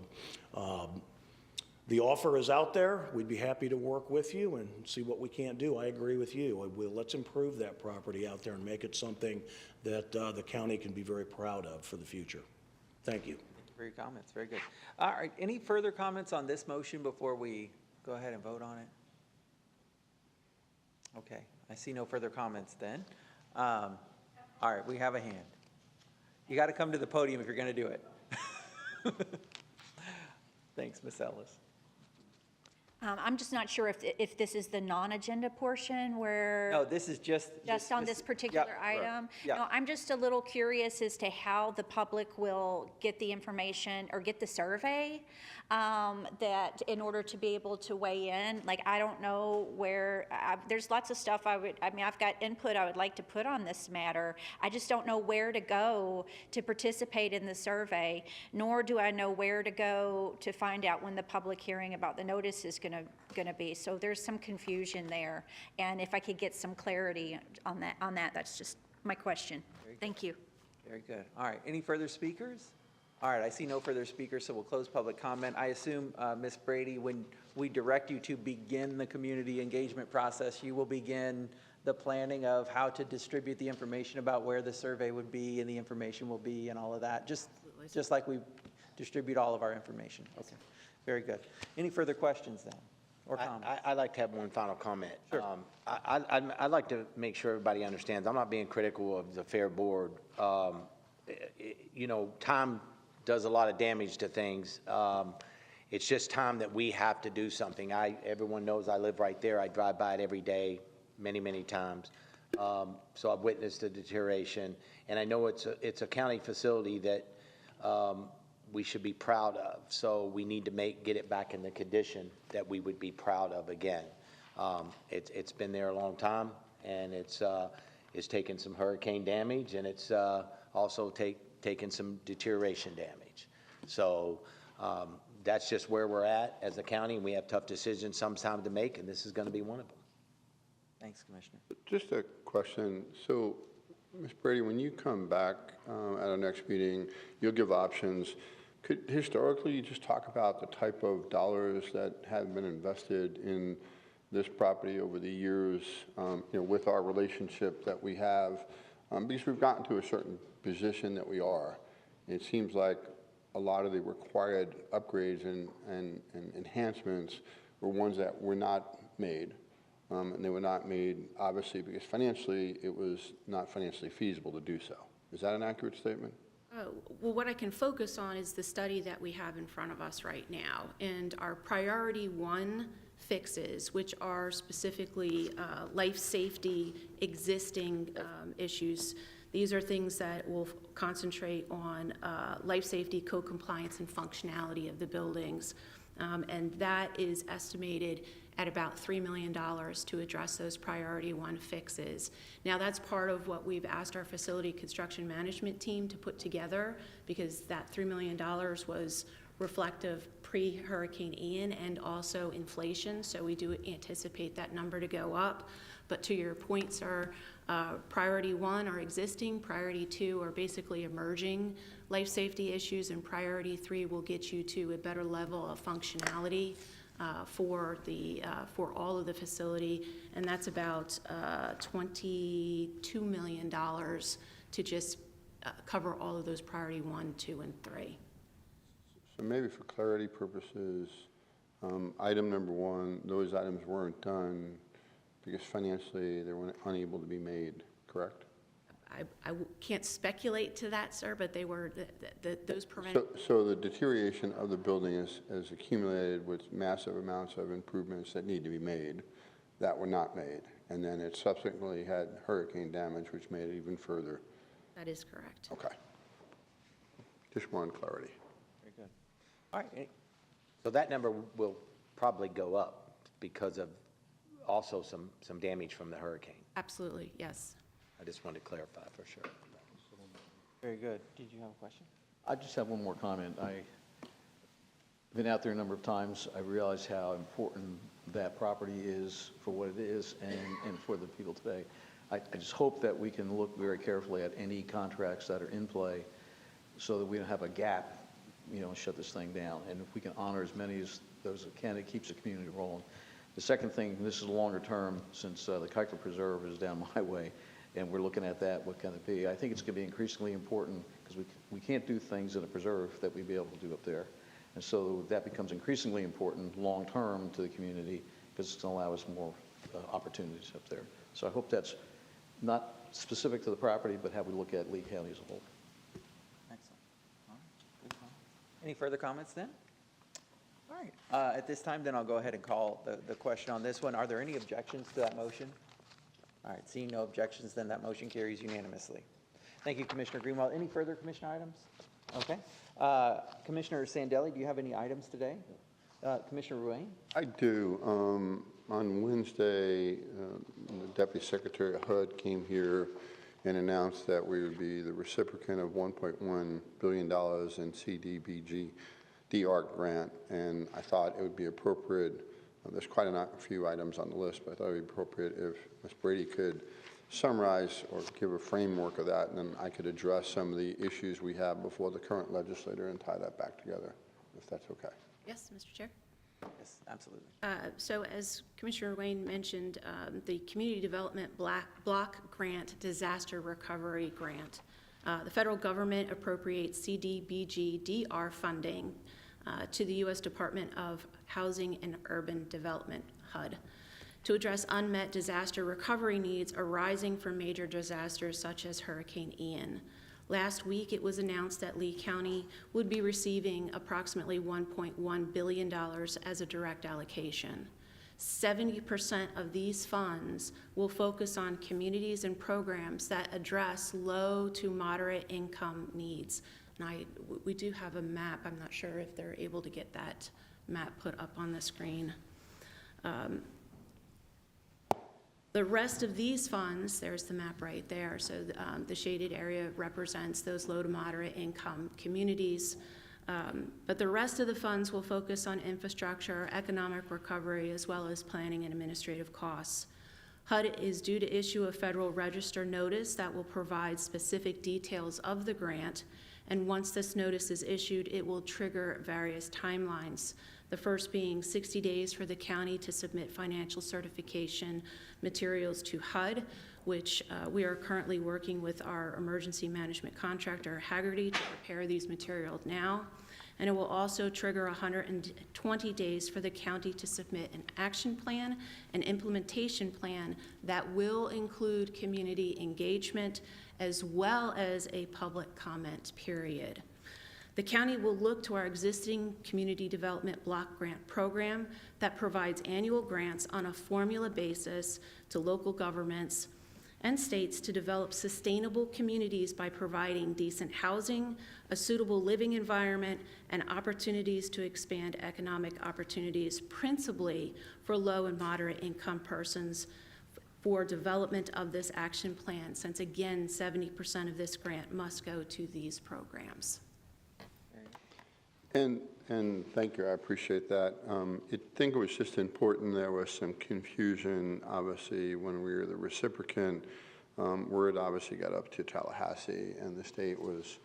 the offer is out there. We'd be happy to work with you and see what we can't do. I agree with you. Let's improve that property out there and make it something that the county can be very proud of for the future. Thank you. For your comments, very good. All right, any further comments on this motion before we go ahead and vote on it? Okay, I see no further comments then. All right, we have a hand. You got to come to the podium if you're going to do it. Thanks, Ms. Ellis. I'm just not sure if this is the non-agenda portion where. No, this is just on this particular item? Yep. No, I'm just a little curious as to how the public will get the information or get the survey that in order to be able to weigh in. Like, I don't know where, there's lots of stuff I've got input I would like to put on this matter. I just don't know where to go to participate in the survey, nor do I know where to go to find out when the public hearing about the notice is going to be. So there's some confusion there. And if I could get some clarity on that, that's just my question. Thank you. Very good. All right, any further speakers? All right, I see no further speakers, so we'll close public comment. I assume, Ms. Brady, when we direct you to begin the community engagement process, you will begin the planning of how to distribute the information about where the survey would be and the information will be and all of that, just like we distribute all of our information. Okay, very good. Any further questions then, or comments? I'd like to have one final comment. Sure. I'd like to make sure everybody understands, I'm not being critical of the Fair Board. You know, time does a lot of damage to things. It's just time that we have to do something. Everyone knows I live right there. I drive by it every day, many, many times. So I've witnessed the deterioration, and I know it's a county facility that we should be proud of. So we need to get it back in the condition that we would be proud of again. It's been there a long time, and it's taken some hurricane damage, and it's also taken some deterioration damage. So that's just where we're at as a county, and we have tough decisions sometimes to make, and this is going to be one of them. Thanks, Commissioner. Just a question. So, Ms. Brady, when you come back at our next meeting, you'll give options. Could historically you just talk about the type of dollars that have been invested in this property over the years, you know, with our relationship that we have, because we've gotten to a certain position that we are. It seems like a lot of the required upgrades and enhancements were ones that were not made. And they were not made, obviously, because financially, it was not financially feasible to do so. Is that an accurate statement? Well, what I can focus on is the study that we have in front of us right now. And our priority 1 fixes, which are specifically life safety existing issues. These are things that will concentrate on life safety, code compliance, and functionality of the buildings. And that is estimated at about $3 million to address those priority 1 fixes. Now, that's part of what we've asked our facility construction management team to put together, because that $3 million was reflective pre-Hurricane Ian and also inflation, so we do anticipate that number to go up. But to your point, sir, priority 1 are existing, priority 2 are basically emerging life safety issues, and priority 3 will get you to a better level of functionality for all of the facility, and that's about $22 million to just cover all of those priority 1, 2, and 3. So maybe for clarity purposes, item number 1, those items weren't done because financially they were unable to be made, correct? I can't speculate to that, sir, but they were those preventive. So the deterioration of the building is accumulated with massive amounts of improvements that need to be made that were not made, and then it subsequently had hurricane damage, which made it even further. That is correct. Okay. Just wanted clarity. Very good. All right. So that number will probably go up because of also some damage from the hurricane. Absolutely, yes. I just wanted to clarify for sure. Very good. Did you have a question? I just have one more comment. I've been out there a number of times. I realize how important that property is for what it is and for the people today. I just hope that we can look very carefully at any contracts that are in play so that we don't have a gap, and shut this thing down. And if we can honor as many as those that can, it keeps the community rolling. The second thing, this is longer term, since the Kuiper Preserve is down my way, and we're looking at that, what can it be? I think it's going to be increasingly important because we can't do things in a preserve that we'd be able to do up there. And so that becomes increasingly important long-term to the community because it's going to allow us more opportunities up there. So I hope that's not specific to the property, but how we look at Lee County as a whole. Excellent. All right. Good comment. Any further comments then? All right. At this time, then I'll go ahead and call the question on this one. Are there any objections to that motion? All right. Seeing no objections, then that motion carries unanimously. Thank you, Commissioner Greenwald. Any further commission items? Okay. Commissioner Sandelli, do you have any items today? Commissioner Ruane? I do. On Wednesday, the Deputy Secretary of HUD came here and announced that we would be the recipient of $1.1 billion in CDBG DART grant, and I thought it would be appropriate. There's quite a few items on the list, but I thought it would be appropriate if Ms. Brady could summarize or give a framework of that, and then I could address some of the issues we have before the current legislator and tie that back together, if that's okay. Yes, Mr. Chair. Yes, absolutely. So as Commissioner Wayne mentioned, the Community Development Block Grant Disaster Recovery Grant. The federal government appropriates CDBG DR funding to the U.S. Department of Housing and Urban Development, HUD, to address unmet disaster recovery needs arising from major disasters such as Hurricane Ian. Last week, it was announced that Lee County would be receiving approximately $1.1 billion as a direct allocation. 70% of these funds will focus on communities and programs that address low to moderate income needs. And we do have a map. I'm not sure if they're able to get that map put up on the screen. The rest of these funds, there's the map right there. So the shaded area represents those low to moderate income communities. But the rest of the funds will focus on infrastructure, economic recovery, as well as planning and administrative costs. HUD is due to issue a Federal Register notice that will provide specific details of the grant. And once this notice is issued, it will trigger various timelines. The first being 60 days for the county to submit financial certification materials to HUD, which we are currently working with our emergency management contractor, Haggerty, to prepare these materials now. And it will also trigger 120 days for the county to submit an action plan, an implementation plan that will include community engagement as well as a public comment period. The county will look to our existing Community Development Block Grant Program that provides annual grants on a formula basis to local governments and states to develop sustainable communities by providing decent housing, a suitable living environment, and opportunities to expand economic opportunities, principally for low and moderate income persons, for development of this action plan, since again, 70% of this grant must go to these programs. And thank you, I appreciate that. I think it was just important, there was some confusion, obviously, when we were the recipient. Word obviously got up to Tallahassee, and the state was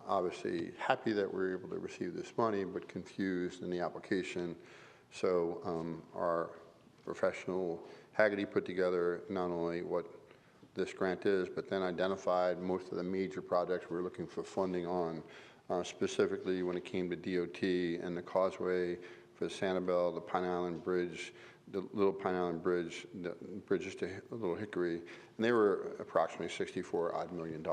obviously happy that we were able to receive this money, but confused in the application. So our professional Haggerty put together not only what this grant is, but then identified most of the major projects we were looking for funding on. Specifically when it came to DOT and the causeway for Sanibel, the Pine Island Bridge, the Little Pine Island Bridge, the bridges to Little Hickory, and they were approximately $64 million.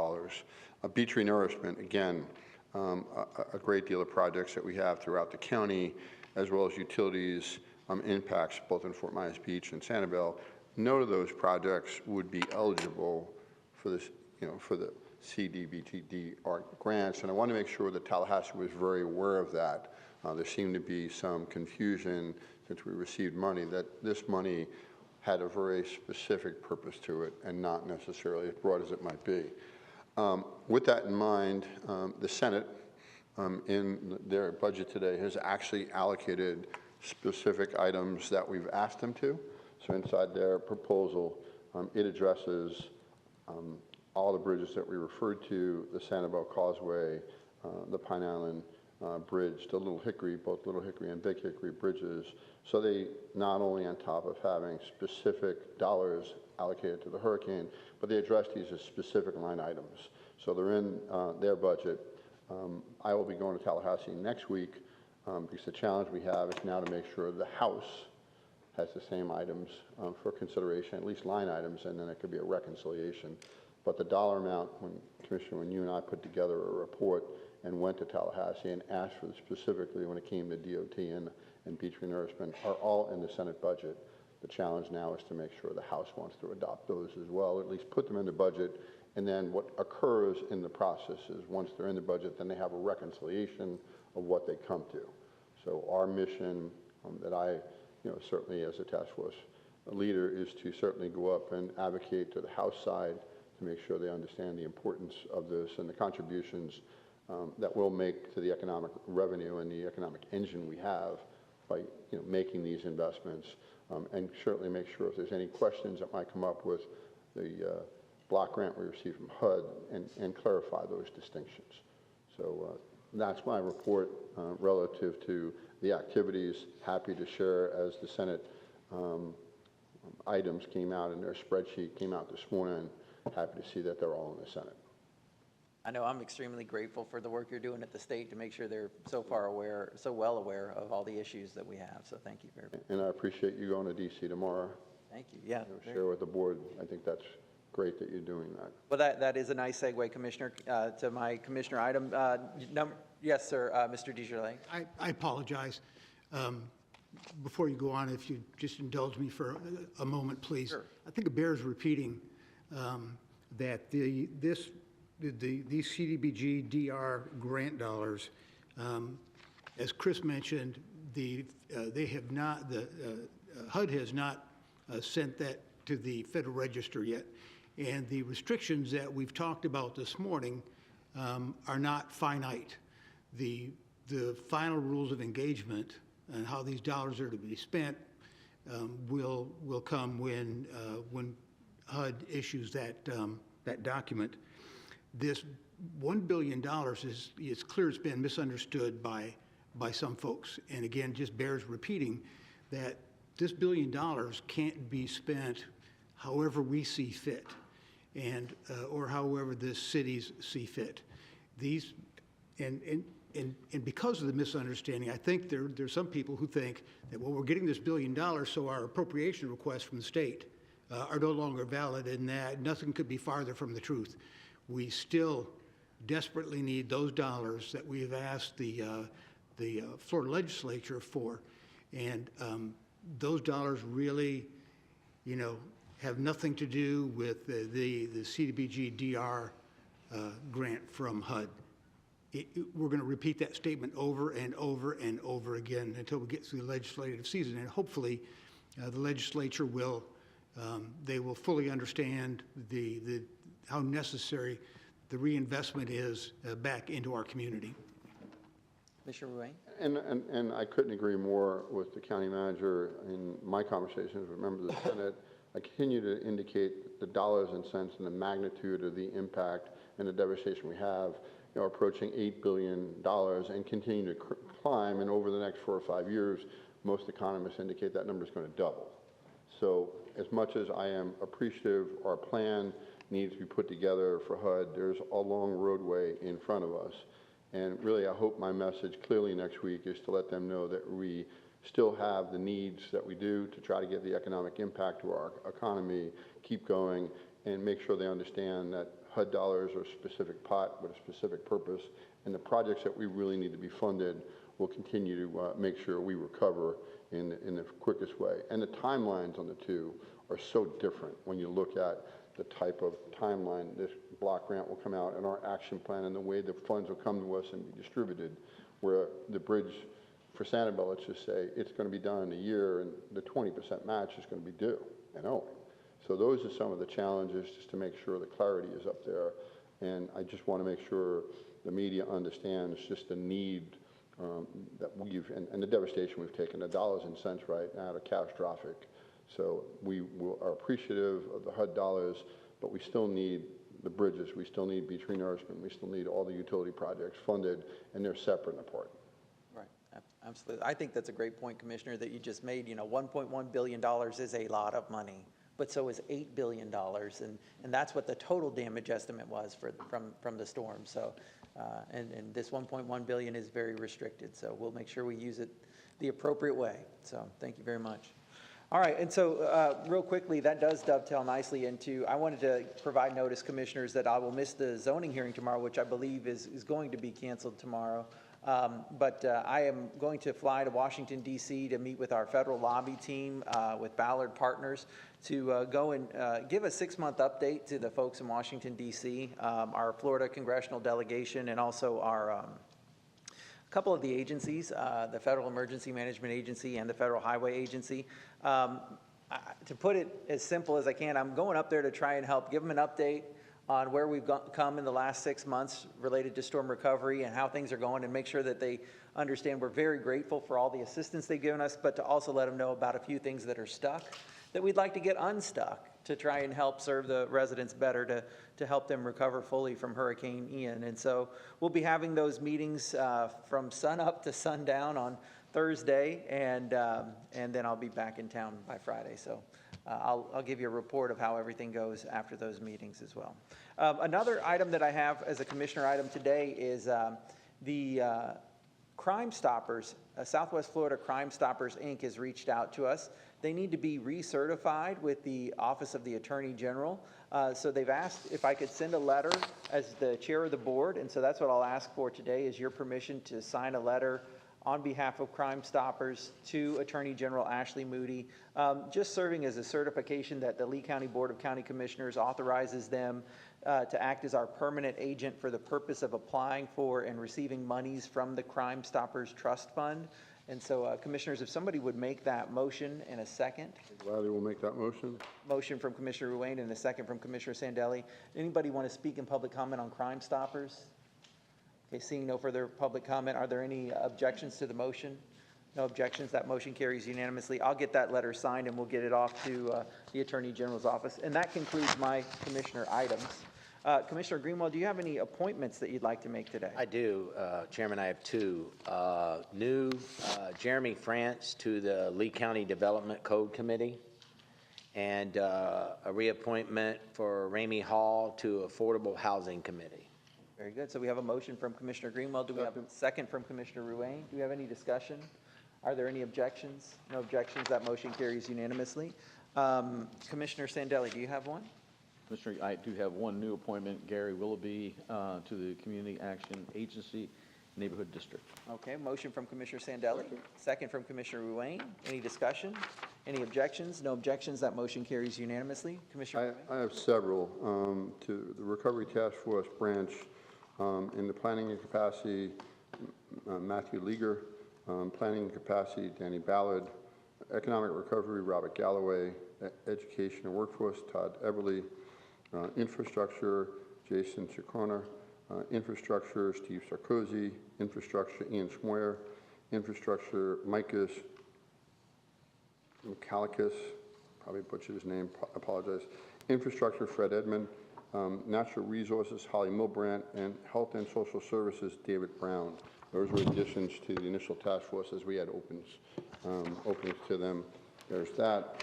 Beach renourishment, again, a great deal of projects that we have throughout the county, as well as utilities impacts both in Fort Myers Beach and Sanibel. None of those projects would be eligible for this, for the CDBG grants, and I want to make sure that Tallahassee was very aware of that. There seemed to be some confusion since we received money that this money had a very specific purpose to it and not necessarily as broad as it might be. With that in mind, the Senate, in their budget today, has actually allocated specific items that we've asked them to. So inside their proposal, it addresses all the bridges that we referred to, the Sanibel Causeway, the Pine Island Bridge, the Little Hickory, both Little Hickory and Big Hickory bridges. So they, not only on top of having specific dollars allocated to the hurricane, but they address these as specific line items. So they're in their budget. I will be going to Tallahassee next week because the challenge we have is now to make sure the House has the same items for consideration, at least line items, and then it could be a reconciliation. But the dollar amount, Commissioner, when you and I put together a report and went to Tallahassee and asked for specifically when it came to DOT and beach renourishment, are all in the Senate budget. The challenge now is to make sure the House wants to adopt those as well, or at least put them in the budget. And then what occurs in the process is once they're in the budget, then they have a reconciliation of what they come to. So our mission that I, certainly as a task force leader, is to certainly go up and advocate to the House side to make sure they understand the importance of this and the contributions that we'll make to the economic revenue and the economic engine we have by making these investments, and certainly make sure if there's any questions that might come up with the block grant we received from HUD and clarify those distinctions. So that's my report relative to the activities. Happy to share as the Senate items came out and their spreadsheet came out this morning. Happy to see that they're all in the Senate. I know I'm extremely grateful for the work you're doing at the state to make sure they're so well aware of all the issues that we have. So thank you very much. And I appreciate you going to DC tomorrow. Thank you. Yeah. Share with the board. I think that's great that you're doing that. Well, that is a nice segue, Commissioner, to my commissioner item. Yes, sir, Mr. Desjardins. I apologize. Before you go on, if you just indulge me for a moment, please. Sure. I think it bears repeating that these CDBG DR grant dollars, as Chris mentioned, HUD has not sent that to the Federal Register yet. And the restrictions that we've talked about this morning are not finite. The final rules of engagement and how these dollars are to be spent will come when HUD issues that document. This $1 billion it's clear it's been misunderstood by some folks. And again, just bears repeating that this $1 billion can't be spent however we see fit, and or however the cities see fit. These and because of the misunderstanding, I think there's some people who think that, well, we're getting this $1 billion, so our appropriation requests from the state are no longer valid, and that nothing could be farther from the truth. We still desperately need those dollars that we have asked the Florida legislature for, and those dollars really, have nothing to do with the CDBG DR grant from HUD. We're going to repeat that statement over and over and over again until we get through the legislative season, and hopefully the legislature will fully understand how necessary the reinvestment is back into our community. Commissioner Ruane? And I couldn't agree more with the county manager. In my conversations with members of the Senate, I continue to indicate the dollars and cents and the magnitude of the impact and the devastation we have, approaching $8 billion and continue to climb. And over the next 4 or 5 years, most economists indicate that number is going to double. So as much as I am appreciative our plan needs to be put together for HUD, there's a long roadway in front of us. And really, I hope my message clearly next week is to let them know that we still have the needs that we do to try to get the economic impact to our economy, keep going, and make sure they understand that HUD dollars are a specific pot with a specific purpose, and the projects that we really need to be funded will continue to make sure we recover in the quickest way. And the timelines on the two are so different when you look at the type of timeline this block grant will come out and our action plan and the way the funds will come to us and be distributed, where the bridge for Sanibel, let's just say, it's going to be done in a year and the 20% match is going to be due and owing. So those are some of the challenges just to make sure the clarity is up there. And I just want to make sure the media understands just the need that and the devastation we've taken. The dollars and cents right now are catastrophic. So we are appreciative of the HUD dollars, but we still need the bridges, we still need beach renourishment, we still need all the utility projects funded, and they're separate and apart. Right, absolutely. I think that's a great point, Commissioner, that you just made. You know, $1.1 billion is a lot of money, but so is $8 billion, and that's what the total damage estimate was from the storm. So, and this $1.1 billion is very restricted, so we'll make sure we use it the appropriate way. So, thank you very much. All right, and so real quickly, that does dovetail nicely into, I wanted to provide notice, Commissioners, that I will miss the zoning hearing tomorrow, which I believe is going to be canceled tomorrow. But I am going to fly to Washington, D.C. to meet with our federal lobby team with Ballard Partners to go and give a 6-month update to the folks in Washington, D.C., our Florida congressional delegation, and also our couple of the agencies, the Federal Emergency Management Agency and the Federal Highway Agency. To put it as simple as I can, I'm going up there to try and help give them an update on where we've come in the last 6 months related to storm recovery and how things are going, and make sure that they understand we're very grateful for all the assistance they've given us, but to also let them know about a few things that are stuck that we'd like to get unstuck to try and help serve the residents better, to help them recover fully from Hurricane Ian. And so we'll be having those meetings from sun up to sundown on Thursday, and then I'll be back in town by Friday. So I'll give you a report of how everything goes after those meetings as well. Another item that I have as a commissioner item today is the Crime Stoppers, Southwest Florida Crime Stoppers, Inc. has reached out to us. They need to be recertified with the Office of the Attorney General. So they've asked if I could send a letter as the chair of the board, and so that's what I'll ask for today, is your permission to sign a letter on behalf of Crime Stoppers to Attorney General Ashley Moody, just serving as a certification that the Lee County Board of County Commissioners authorizes them to act as our permanent agent for the purpose of applying for and receiving monies from the Crime Stoppers Trust Fund. And so, Commissioners, if somebody would make that motion in a second. Gladly will make that motion. Motion from Commissioner Ruane and a second from Commissioner Sandelli. Anybody want to speak in public comment on Crime Stoppers? Okay, seeing no further public comment, are there any objections to the motion? No objections, that motion carries unanimously. I'll get that letter signed and we'll get it off to the Attorney General's office. And that concludes my commissioner items. Commissioner Greenwald, do you have any appointments that you'd like to make today? I do, Chairman. I have two. New Jeremy France to the Lee County Development Code Committee, and a reappointment for Ramey Hall to Affordable Housing Committee. Very good. So we have a motion from Commissioner Greenwald. Do we have a second from Commissioner Ruane? Do we have any discussion? Are there any objections? No objections. That motion carries unanimously. Commissioner Sandelli, do you have one? Commissioner, I do have one new appointment, Gary Willoughby, to the Community Action Agency Neighborhood District. Okay, motion from Commissioner Sandelli, second from Commissioner Ruane. Any discussion? Any objections? No objections. That motion carries unanimously. Commissioner I have several. To the Recovery Task Force branch, in the planning capacity, Matthew Leager, planning capacity, Danny Ballard, economic recovery, Robert Galloway, education and workforce, Todd Everly, infrastructure, Jason Chacona, infrastructure, Steve Sarkozy, infrastructure, Ian Smoyer, infrastructure, Micus Mikalikis, probably butchered his name, apologize, infrastructure, Fred Edmond, natural resources, Holly Milbrandt, and health and social services, David Brown. Those were additions to the initial task force as we had openings to them. There's that.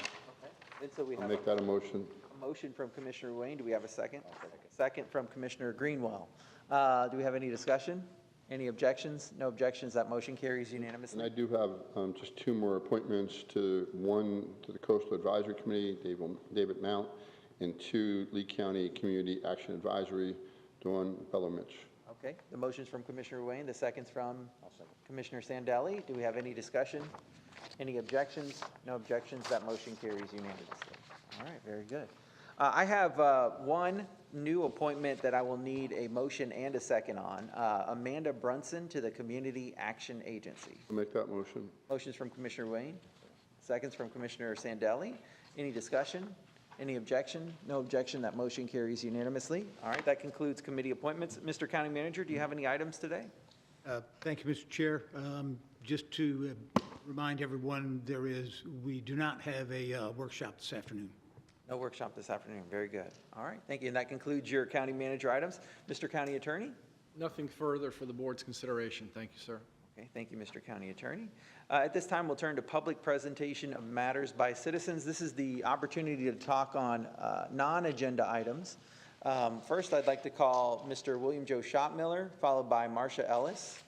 Okay. And so I'll make that a motion. A motion from Commissioner Ruane. Do we have a second? Second from Commissioner Greenwell. Do we have any discussion? Any objections? No objections. That motion carries unanimously. And I do have just two more appointments, one to the Coastal Advisory Committee, David Mount, and two, Lee County Community Action Advisory, Dawn Bellamich. Okay, the motion's from Commissioner Ruane, the second's from Commissioner Sandelli. Do we have any discussion? Any objections? No objections. That motion carries unanimously. All right, very good. I have one new appointment that I will need a motion and a second on. Amanda Brunson to the Community Action Agency. I'll make that motion. Motion's from Commissioner Ruane, seconds from Commissioner Sandelli. Any discussion? Any objection? No objection. That motion carries unanimously. All right, that concludes committee appointments. Mr. County Manager, do you have any items today? Thank you, Mr. Chair. Just to remind everyone, we do not have a workshop this afternoon. No workshop this afternoon. Very good. All right, thank you. And that concludes your county manager items. Mr. County Attorney? Nothing further for the board's consideration. Thank you, sir. Okay, thank you, Mr. County Attorney. At this time, we'll turn to public presentation of matters by citizens. This is the opportunity to talk on non-agenda items. First, I'd like to call Mr. William Joe Schottmiller, followed by Marcia Ellis.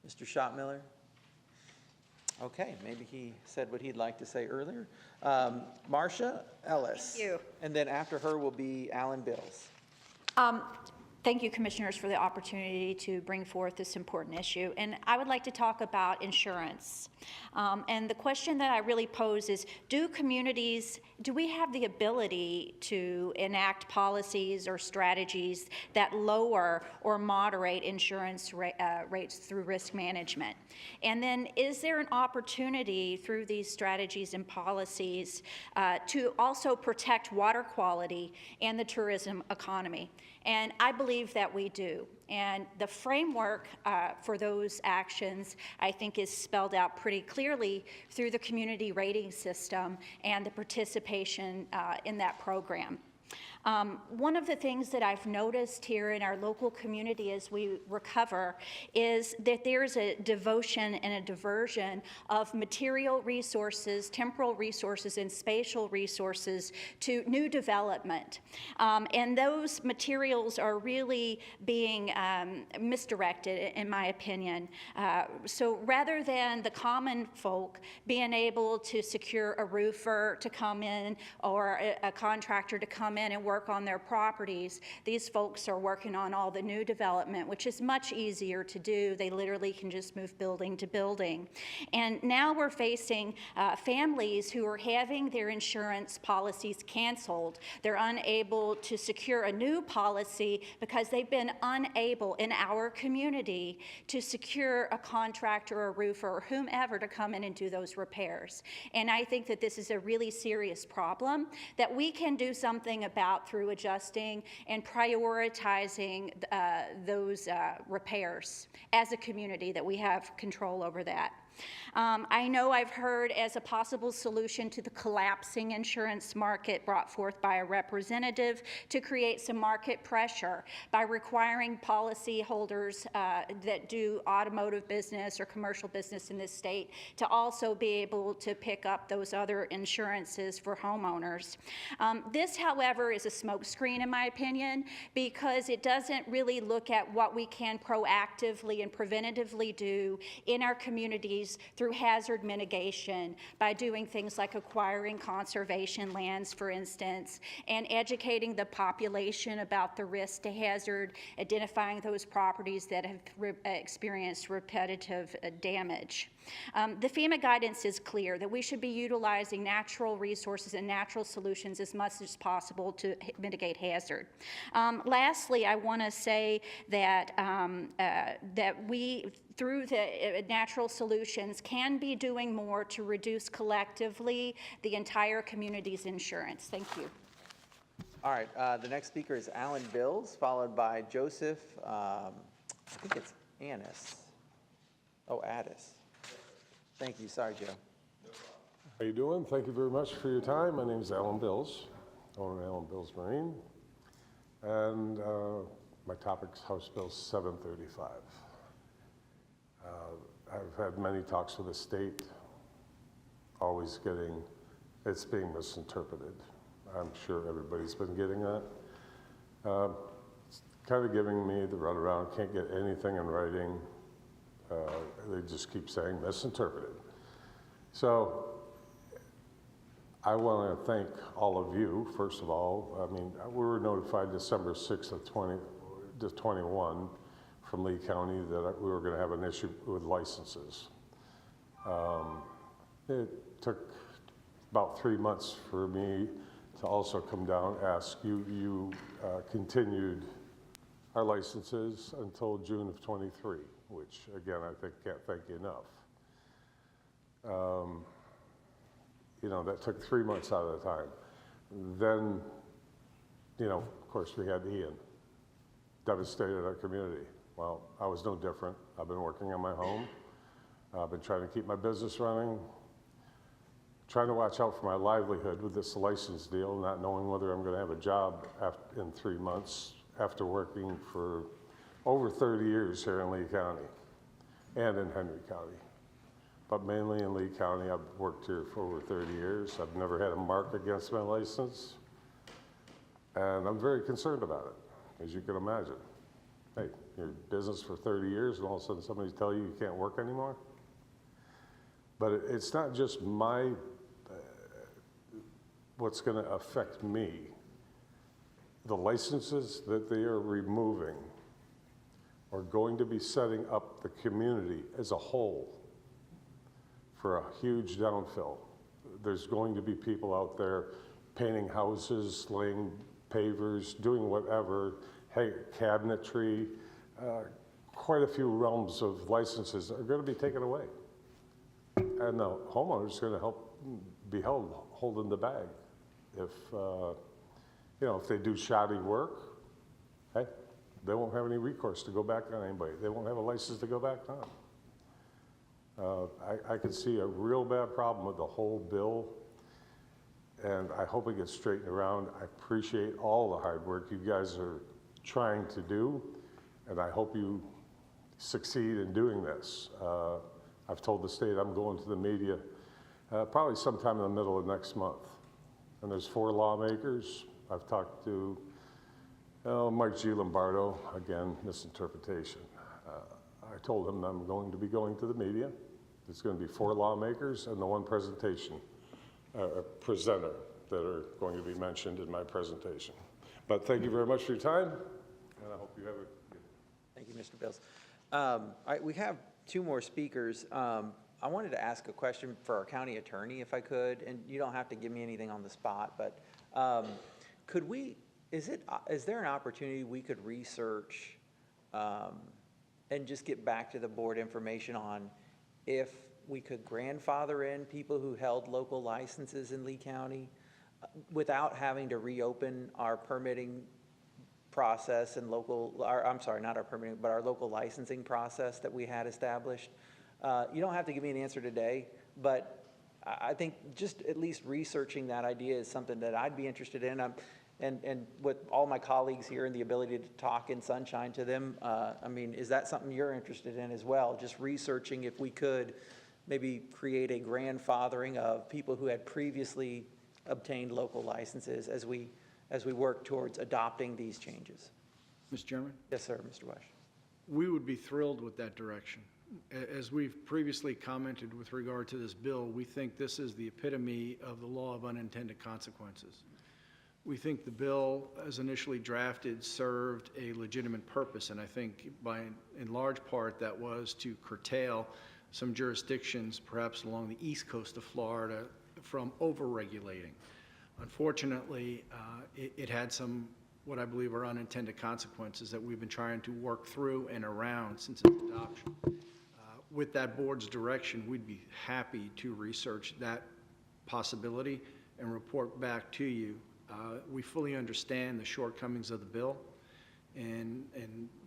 Mr. Schottmiller? Okay, maybe he said what he'd like to say earlier. Marcia Ellis. Thank you. And then after her will be Alan Bills. Thank you, Commissioners, for the opportunity to bring forth this important issue. And I would like to talk about insurance. And the question that I really pose is, do we have the ability to enact policies or strategies that lower or moderate insurance rates through risk management? And then is there an opportunity through these strategies and policies to also protect water quality and the tourism economy? And I believe that we do. And the framework for those actions, I think, is spelled out pretty clearly through the community rating system and the participation in that program. One of the things that I've noticed here in our local community as we recover is that there's a devotion and a diversion of material resources, temporal resources, and spatial resources to new development. And those materials are really being misdirected, in my opinion. So rather than the common folk being able to secure a roofer to come in or a contractor to come in and work on their properties, these folks are working on all the new development, which is much easier to do. They literally can just move building to building. And now we're facing families who are having their insurance policies canceled. They're unable to secure a new policy because they've been unable in our community to secure a contractor or a roofer or whomever to come in and do those repairs. And I think that this is a really serious problem that we can do something about through adjusting and prioritizing those repairs as a community, that we have control over that. I know I've heard as a possible solution to the collapsing insurance market brought forth by a representative to create some market pressure by requiring policyholders that do automotive business or commercial business in this state to also be able to pick up those other insurances for homeowners. This, however, is a smokescreen in my opinion, because it doesn't really look at what we can proactively and preventatively do in our communities through hazard mitigation by doing things like acquiring conservation lands, for instance, and educating the population about the risk to hazard, identifying those properties that have experienced repetitive damage. The FEMA guidance is clear that we should be utilizing natural resources and natural solutions as much as possible to mitigate hazard. Lastly, I want to say that that we, through the natural solutions, can be doing more to reduce collectively the entire community's insurance. Thank you. All right, the next speaker is Alan Bills, followed by Joseph, I think it's Annis. Oh, Addis. Thank you. Sorry, Joe. How you doing? Thank you very much for your time. My name is Alan Bills, owner of Alan Bills Marine, and my topic is House Bill 735. I've had many talks with the state, always getting, it's being misinterpreted. I'm sure everybody's been getting that. It's kind of giving me the runaround, can't get anything in writing. They just keep saying misinterpreted. So I want to thank all of you, first of all. I mean, we were notified December 6th of 2021 from Lee County that we were going to have an issue with licenses. It took about 3 months for me to also come down, ask you. You continued our licenses until June of 23, which again, I think can't thank you enough. that took 3 months out of the time. Then, of course, we had Ian, devastated our community. Well, I was no different. I've been working on my home. I've been trying to keep my business running, trying to watch out for my livelihood with this license deal, not knowing whether I'm going to have a job in 3 months after working for over 30 years here in Lee County and in Henry County. But mainly in Lee County. I've worked here for over 30 years. I've never had a mark against my license. And I'm very concerned about it, as you can imagine. Hey, you're in business for 30 years and all of a sudden somebody tells you can't work anymore? But it's not just what's going to affect me. The licenses that they are removing are going to be setting up the community as a whole for a huge downfill. There's going to be people out there painting houses, laying pavers, doing whatever, cabinetry. Quite a few realms of licenses are going to be taken away. And the homeowner's going to be held holding the bag. If, if they do shoddy work, hey, they won't have any recourse to go back on anybody. They won't have a license to go back on. I can see a real bad problem with the whole bill, and I hope it gets straightened around. I appreciate all the hard work you guys are trying to do, and I hope you succeed in doing this. I've told the state I'm going to the media probably sometime in the middle of next month. And there's 4 lawmakers. I've talked to Mike G. Lombardo, again, misinterpretation. I told him I'm going to be going to the media. There's going to be 4 lawmakers and the 1 presenter that are going to be mentioned in my presentation. But thank you very much for your time, and I hope you have a good. Thank you, Mr. Bills. All right, we have 2 more speakers. I wanted to ask a question for our county attorney, if I could, and you don't have to give me anything on the spot, but is there an opportunity we could research and just get back to the board information on if we could grandfather in people who held local licenses in Lee County without having to reopen our permitting process and not our permitting, but our local licensing process that we had established. You don't have to give me an answer today, but I think just at least researching that idea is something that I'd be interested in. And with all my colleagues here and the ability to talk in sunshine to them, is that something you're interested in as well? Just researching if we could maybe create a grandfathering of people who had previously obtained local licenses as we work towards adopting these changes. Mr. Chairman? Yes, sir, Mr. Wesh. We would be thrilled with that direction. As we've previously commented with regard to this bill, we think this is the epitome of the law of unintended consequences. We think the bill, as initially drafted, served a legitimate purpose, and I think in large part that was to curtail some jurisdictions, perhaps along the east coast of Florida, from over-regulating. Unfortunately, it had some, what I believe are unintended consequences that we've been trying to work through and around since its adoption. With that board's direction, we'd be happy to research that possibility and report back to you. We fully understand the shortcomings of the bill, and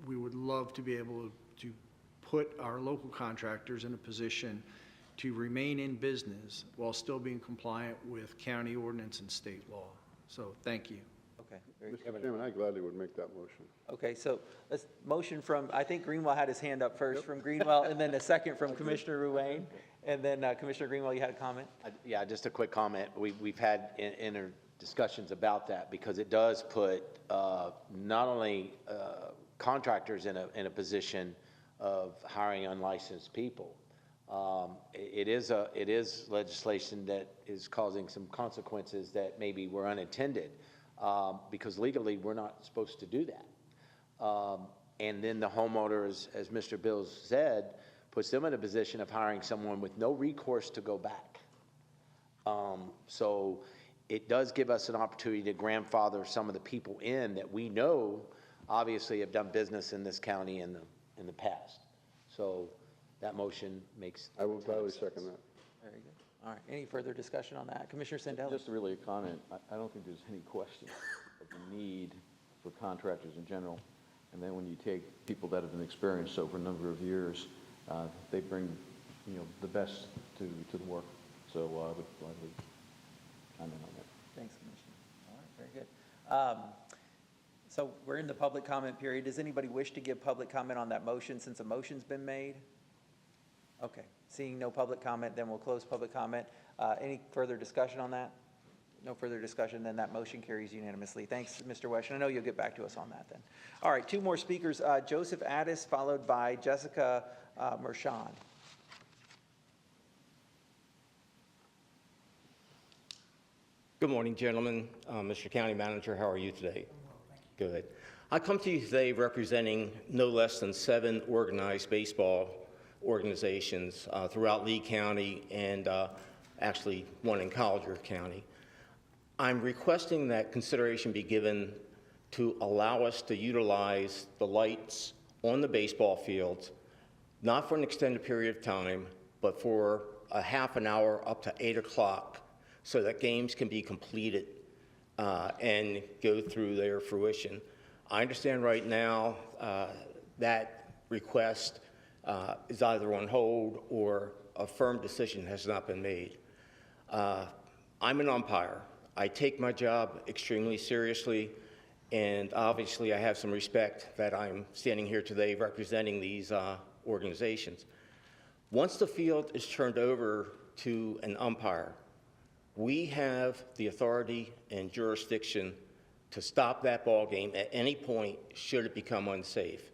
we would love to be able to put our local contractors in a position to remain in business while still being compliant with county ordinance and state law. So thank you. Okay. Mr. Chairman, I gladly would make that motion. Okay, so let's motion from, I think Greenwell had his hand up first, from Greenwell, and then a second from Commissioner Ruane. And then Commissioner Greenwell, you had a comment? Yeah, just a quick comment. We've had inner discussions about that because it does put not only contractors in a position of hiring unlicensed people. It is legislation that is causing some consequences that maybe were unintended because legally we're not supposed to do that. And then the homeowner, as Mr. Bills said, puts them in a position of hiring someone with no recourse to go back. So it does give us an opportunity to grandfather some of the people in that we know obviously have done business in this county in the past. So that motion makes. I will gladly second that. Very good. All right, any further discussion on that? Commissioner Sandeli? Just really a comment. I don't think there's any question of the need for contractors in general. And then when you take people that have been experienced over a number of years, they bring, the best to the work. So I would gladly comment on that. Thanks, Commissioner. All right, very good. So we're in the public comment period. Does anybody wish to give public comment on that motion since a motion's been made? Okay, seeing no public comment, then we'll close public comment. Any further discussion on that? No further discussion, then that motion carries unanimously. Thanks, Mr. Wesh, and I know you'll get back to us on that then. All right, two more speakers, Joseph Addis, followed by Jessica Mershon. Good morning, gentlemen. Mr. County Manager, how are you today? Good. I come to you today representing no less than 7 organized baseball organizations throughout Lee County and actually one in Collier County. I'm requesting that consideration be given to allow us to utilize the lights on the baseball fields, not for an extended period of time, but for a half an hour up to 8 o'clock so that games can be completed and go through their fruition. I understand right now that request is either on hold or a firm decision has not been made. I'm an umpire. I take my job extremely seriously, and obviously I have some respect that I'm standing here today representing these organizations. Once the field is turned over to an umpire, we have the authority and jurisdiction to stop that ball game at any point should it become unsafe.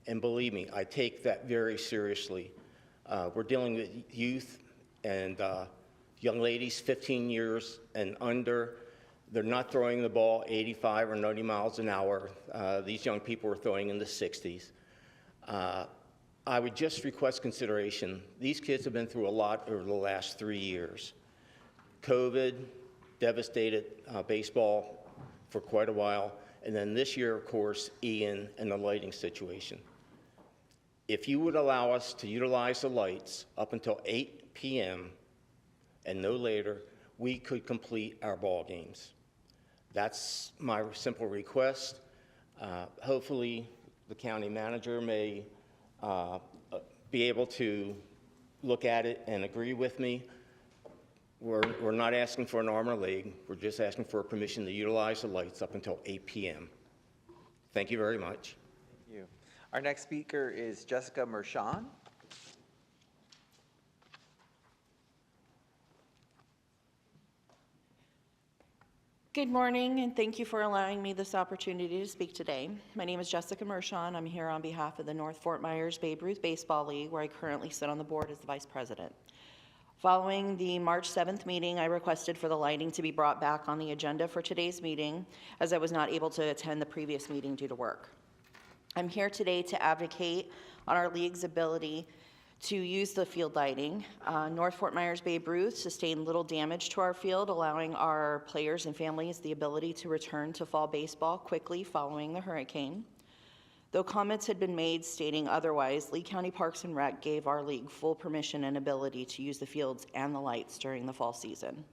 And believe me, I take that very seriously. We're dealing with youth and young ladies 15 years and under. They're not throwing the ball 85 or 90 miles an hour. These young people are throwing in the 60s. I would just request consideration. These kids have been through a lot over the last 3 years. COVID devastated baseball for quite a while, and then this year, of course, Ian and the lighting situation. If you would allow us to utilize the lights up until 8 p.m. and no later, we could complete our ball games. That's my simple request. Hopefully, the county manager may be able to look at it and agree with me. We're not asking for an arm or leg. We're just asking for permission to utilize the lights up until 8 p.m. Thank you very much. Thank you. Our next speaker is Jessica Mershon. Good morning, and thank you for allowing me this opportunity to speak today. My name is Jessica Mershon. I'm here on behalf of the North Fort Myers Babe Ruth Baseball League, where I currently sit on the board as the vice president. Following the March 7th meeting, I requested for the lighting to be brought back on the agenda for today's meeting, as I was not able to attend the previous meeting due to work. I'm here today to advocate on our league's ability to use the field lighting. North Fort Myers Babe Ruth sustained little damage to our field, allowing our players and families the ability to return to fall baseball quickly following the hurricane. Though comments had been made stating otherwise, Lee County Parks and Rec gave our league full permission and ability to use the fields and the lights during the fall season.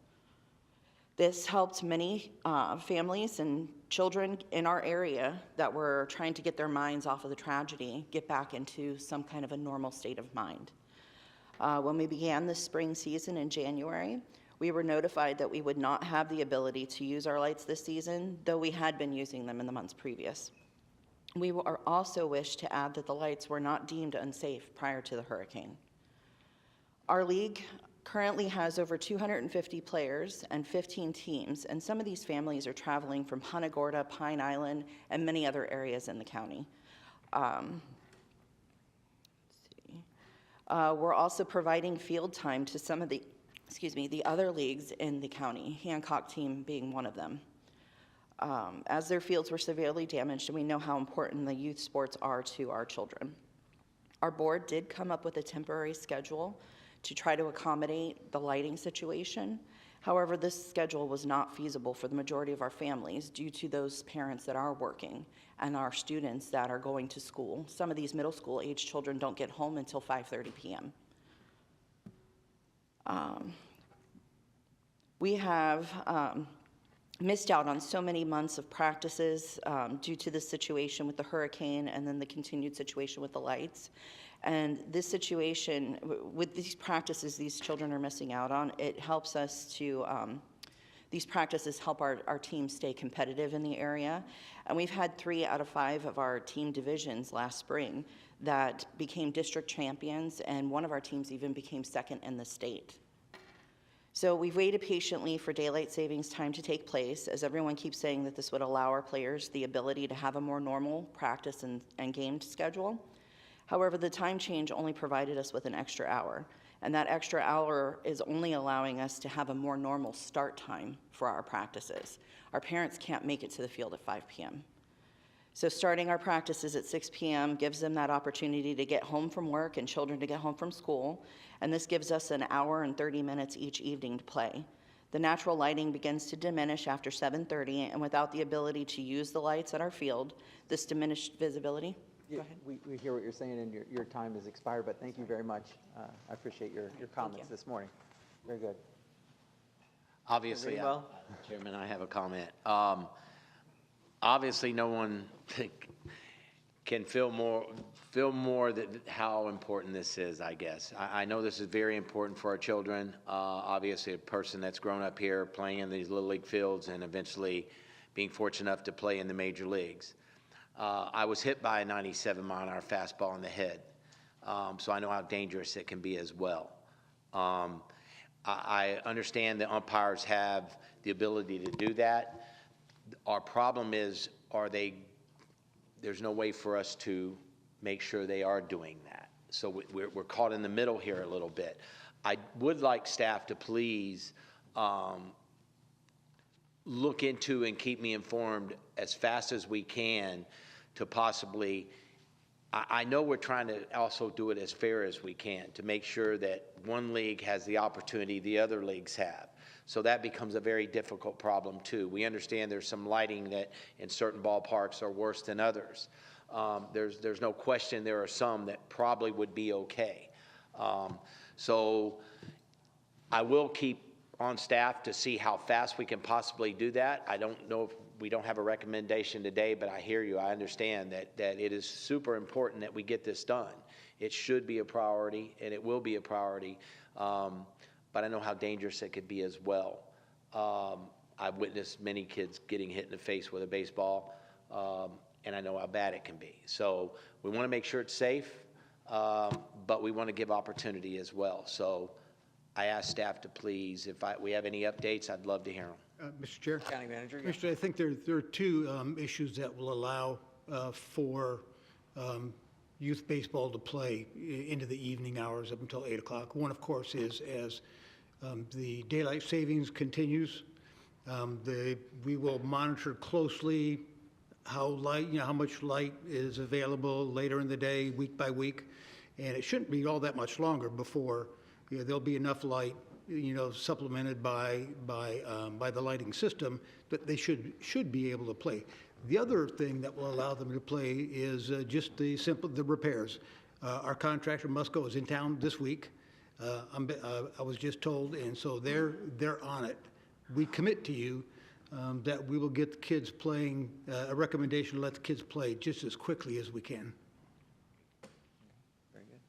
This helped many families and children in our area that were trying to get their minds off of the tragedy, get back into some kind of a normal state of mind. When we began the spring season in January, we were notified that we would not have the ability to use our lights this season, though we had been using them in the months previous. We are also wished to add that the lights were not deemed unsafe prior to the hurricane. Our league currently has over 250 players and 15 teams, and some of these families are traveling from Punta Gorda, Pine Island, and many other areas in the county. We're also providing field time to some of the, the other leagues in the county, Hancock team being one of them. As their fields were severely damaged, and we know how important the youth sports are to our children. Our board did come up with a temporary schedule to try to accommodate the lighting situation. However, this schedule was not feasible for the majority of our families due to those parents that are working and our students that are going to school. Some of these middle school age children don't get home until 5:30 p.m. We have missed out on so many months of practices due to the situation with the hurricane and then the continued situation with the lights. And this situation, with these practices these children are missing out on, it helps us to, these practices help our team stay competitive in the area. And we've had 3 out of 5 of our team divisions last spring that became district champions, and one of our teams even became second in the state. So we've waited patiently for daylight savings time to take place, as everyone keeps saying that this would allow our players the ability to have a more normal practice and game schedule. However, the time change only provided us with an extra hour, and that extra hour is only allowing us to have a more normal start time for our practices. Our parents can't make it to the field at 5 p.m. So starting our practices at 6 p.m. gives them that opportunity to get home from work and children to get home from school, and this gives us an hour and 30 minutes each evening to play. The natural lighting begins to diminish after 7:30, and without the ability to use the lights at our field, this diminished visibility. Go ahead. We hear what you're saying, and your time has expired, but thank you very much. I appreciate your comments this morning. Very good. Obviously, Well, Chairman, I have a comment. Obviously, no one can feel more that how important this is, I guess. I know this is very important for our children. Obviously, a person that's grown up here playing in these Little League fields and eventually being fortunate enough to play in the major leagues. I was hit by a 97-mile-an-hour fastball in the head, so I know how dangerous it can be as well. I understand that umpires have the ability to do that. Our problem is, there's no way for us to make sure they are doing that. So we're caught in the middle here a little bit. I would like staff to please look into and keep me informed as fast as we can to possibly, I know we're trying to also do it as fair as we can to make sure that one league has the opportunity the other leagues have. So that becomes a very difficult problem too. We understand there's some lighting that in certain ballparks are worse than others. There's no question there are some that probably would be okay. So I will keep on staff to see how fast we can possibly do that. I don't know if we don't have a recommendation today, but I hear you. I understand that it is super important that we get this done. It should be a priority, and it will be a priority. But I know how dangerous it could be as well. I've witnessed many kids getting hit in the face with a baseball, and I know how bad it can be. So we want to make sure it's safe, but we want to give opportunity as well. So I ask staff to please, if we have any updates, I'd love to hear them. Mr. Chair? County Manager. Commissioner, I think there are 2 issues that will allow for youth baseball to play into the evening hours up until 8 o'clock. One, of course, is as the daylight savings continues, we will monitor closely how much light is available later in the day, week by week, and it shouldn't be all that much longer before there'll be enough light, supplemented by the lighting system that they should be able to play. The other thing that will allow them to play is just the repairs. Our contractor, Musco, is in town this week. I was just told, and so they're on it. We commit to you that we will get the kids playing, a recommendation to let the kids play just as quickly as we can. Very good.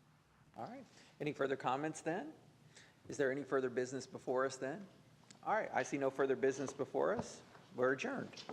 All right. Any further comments then? Is there any further business before us then? All right. I see no further business before us. We're adjourned.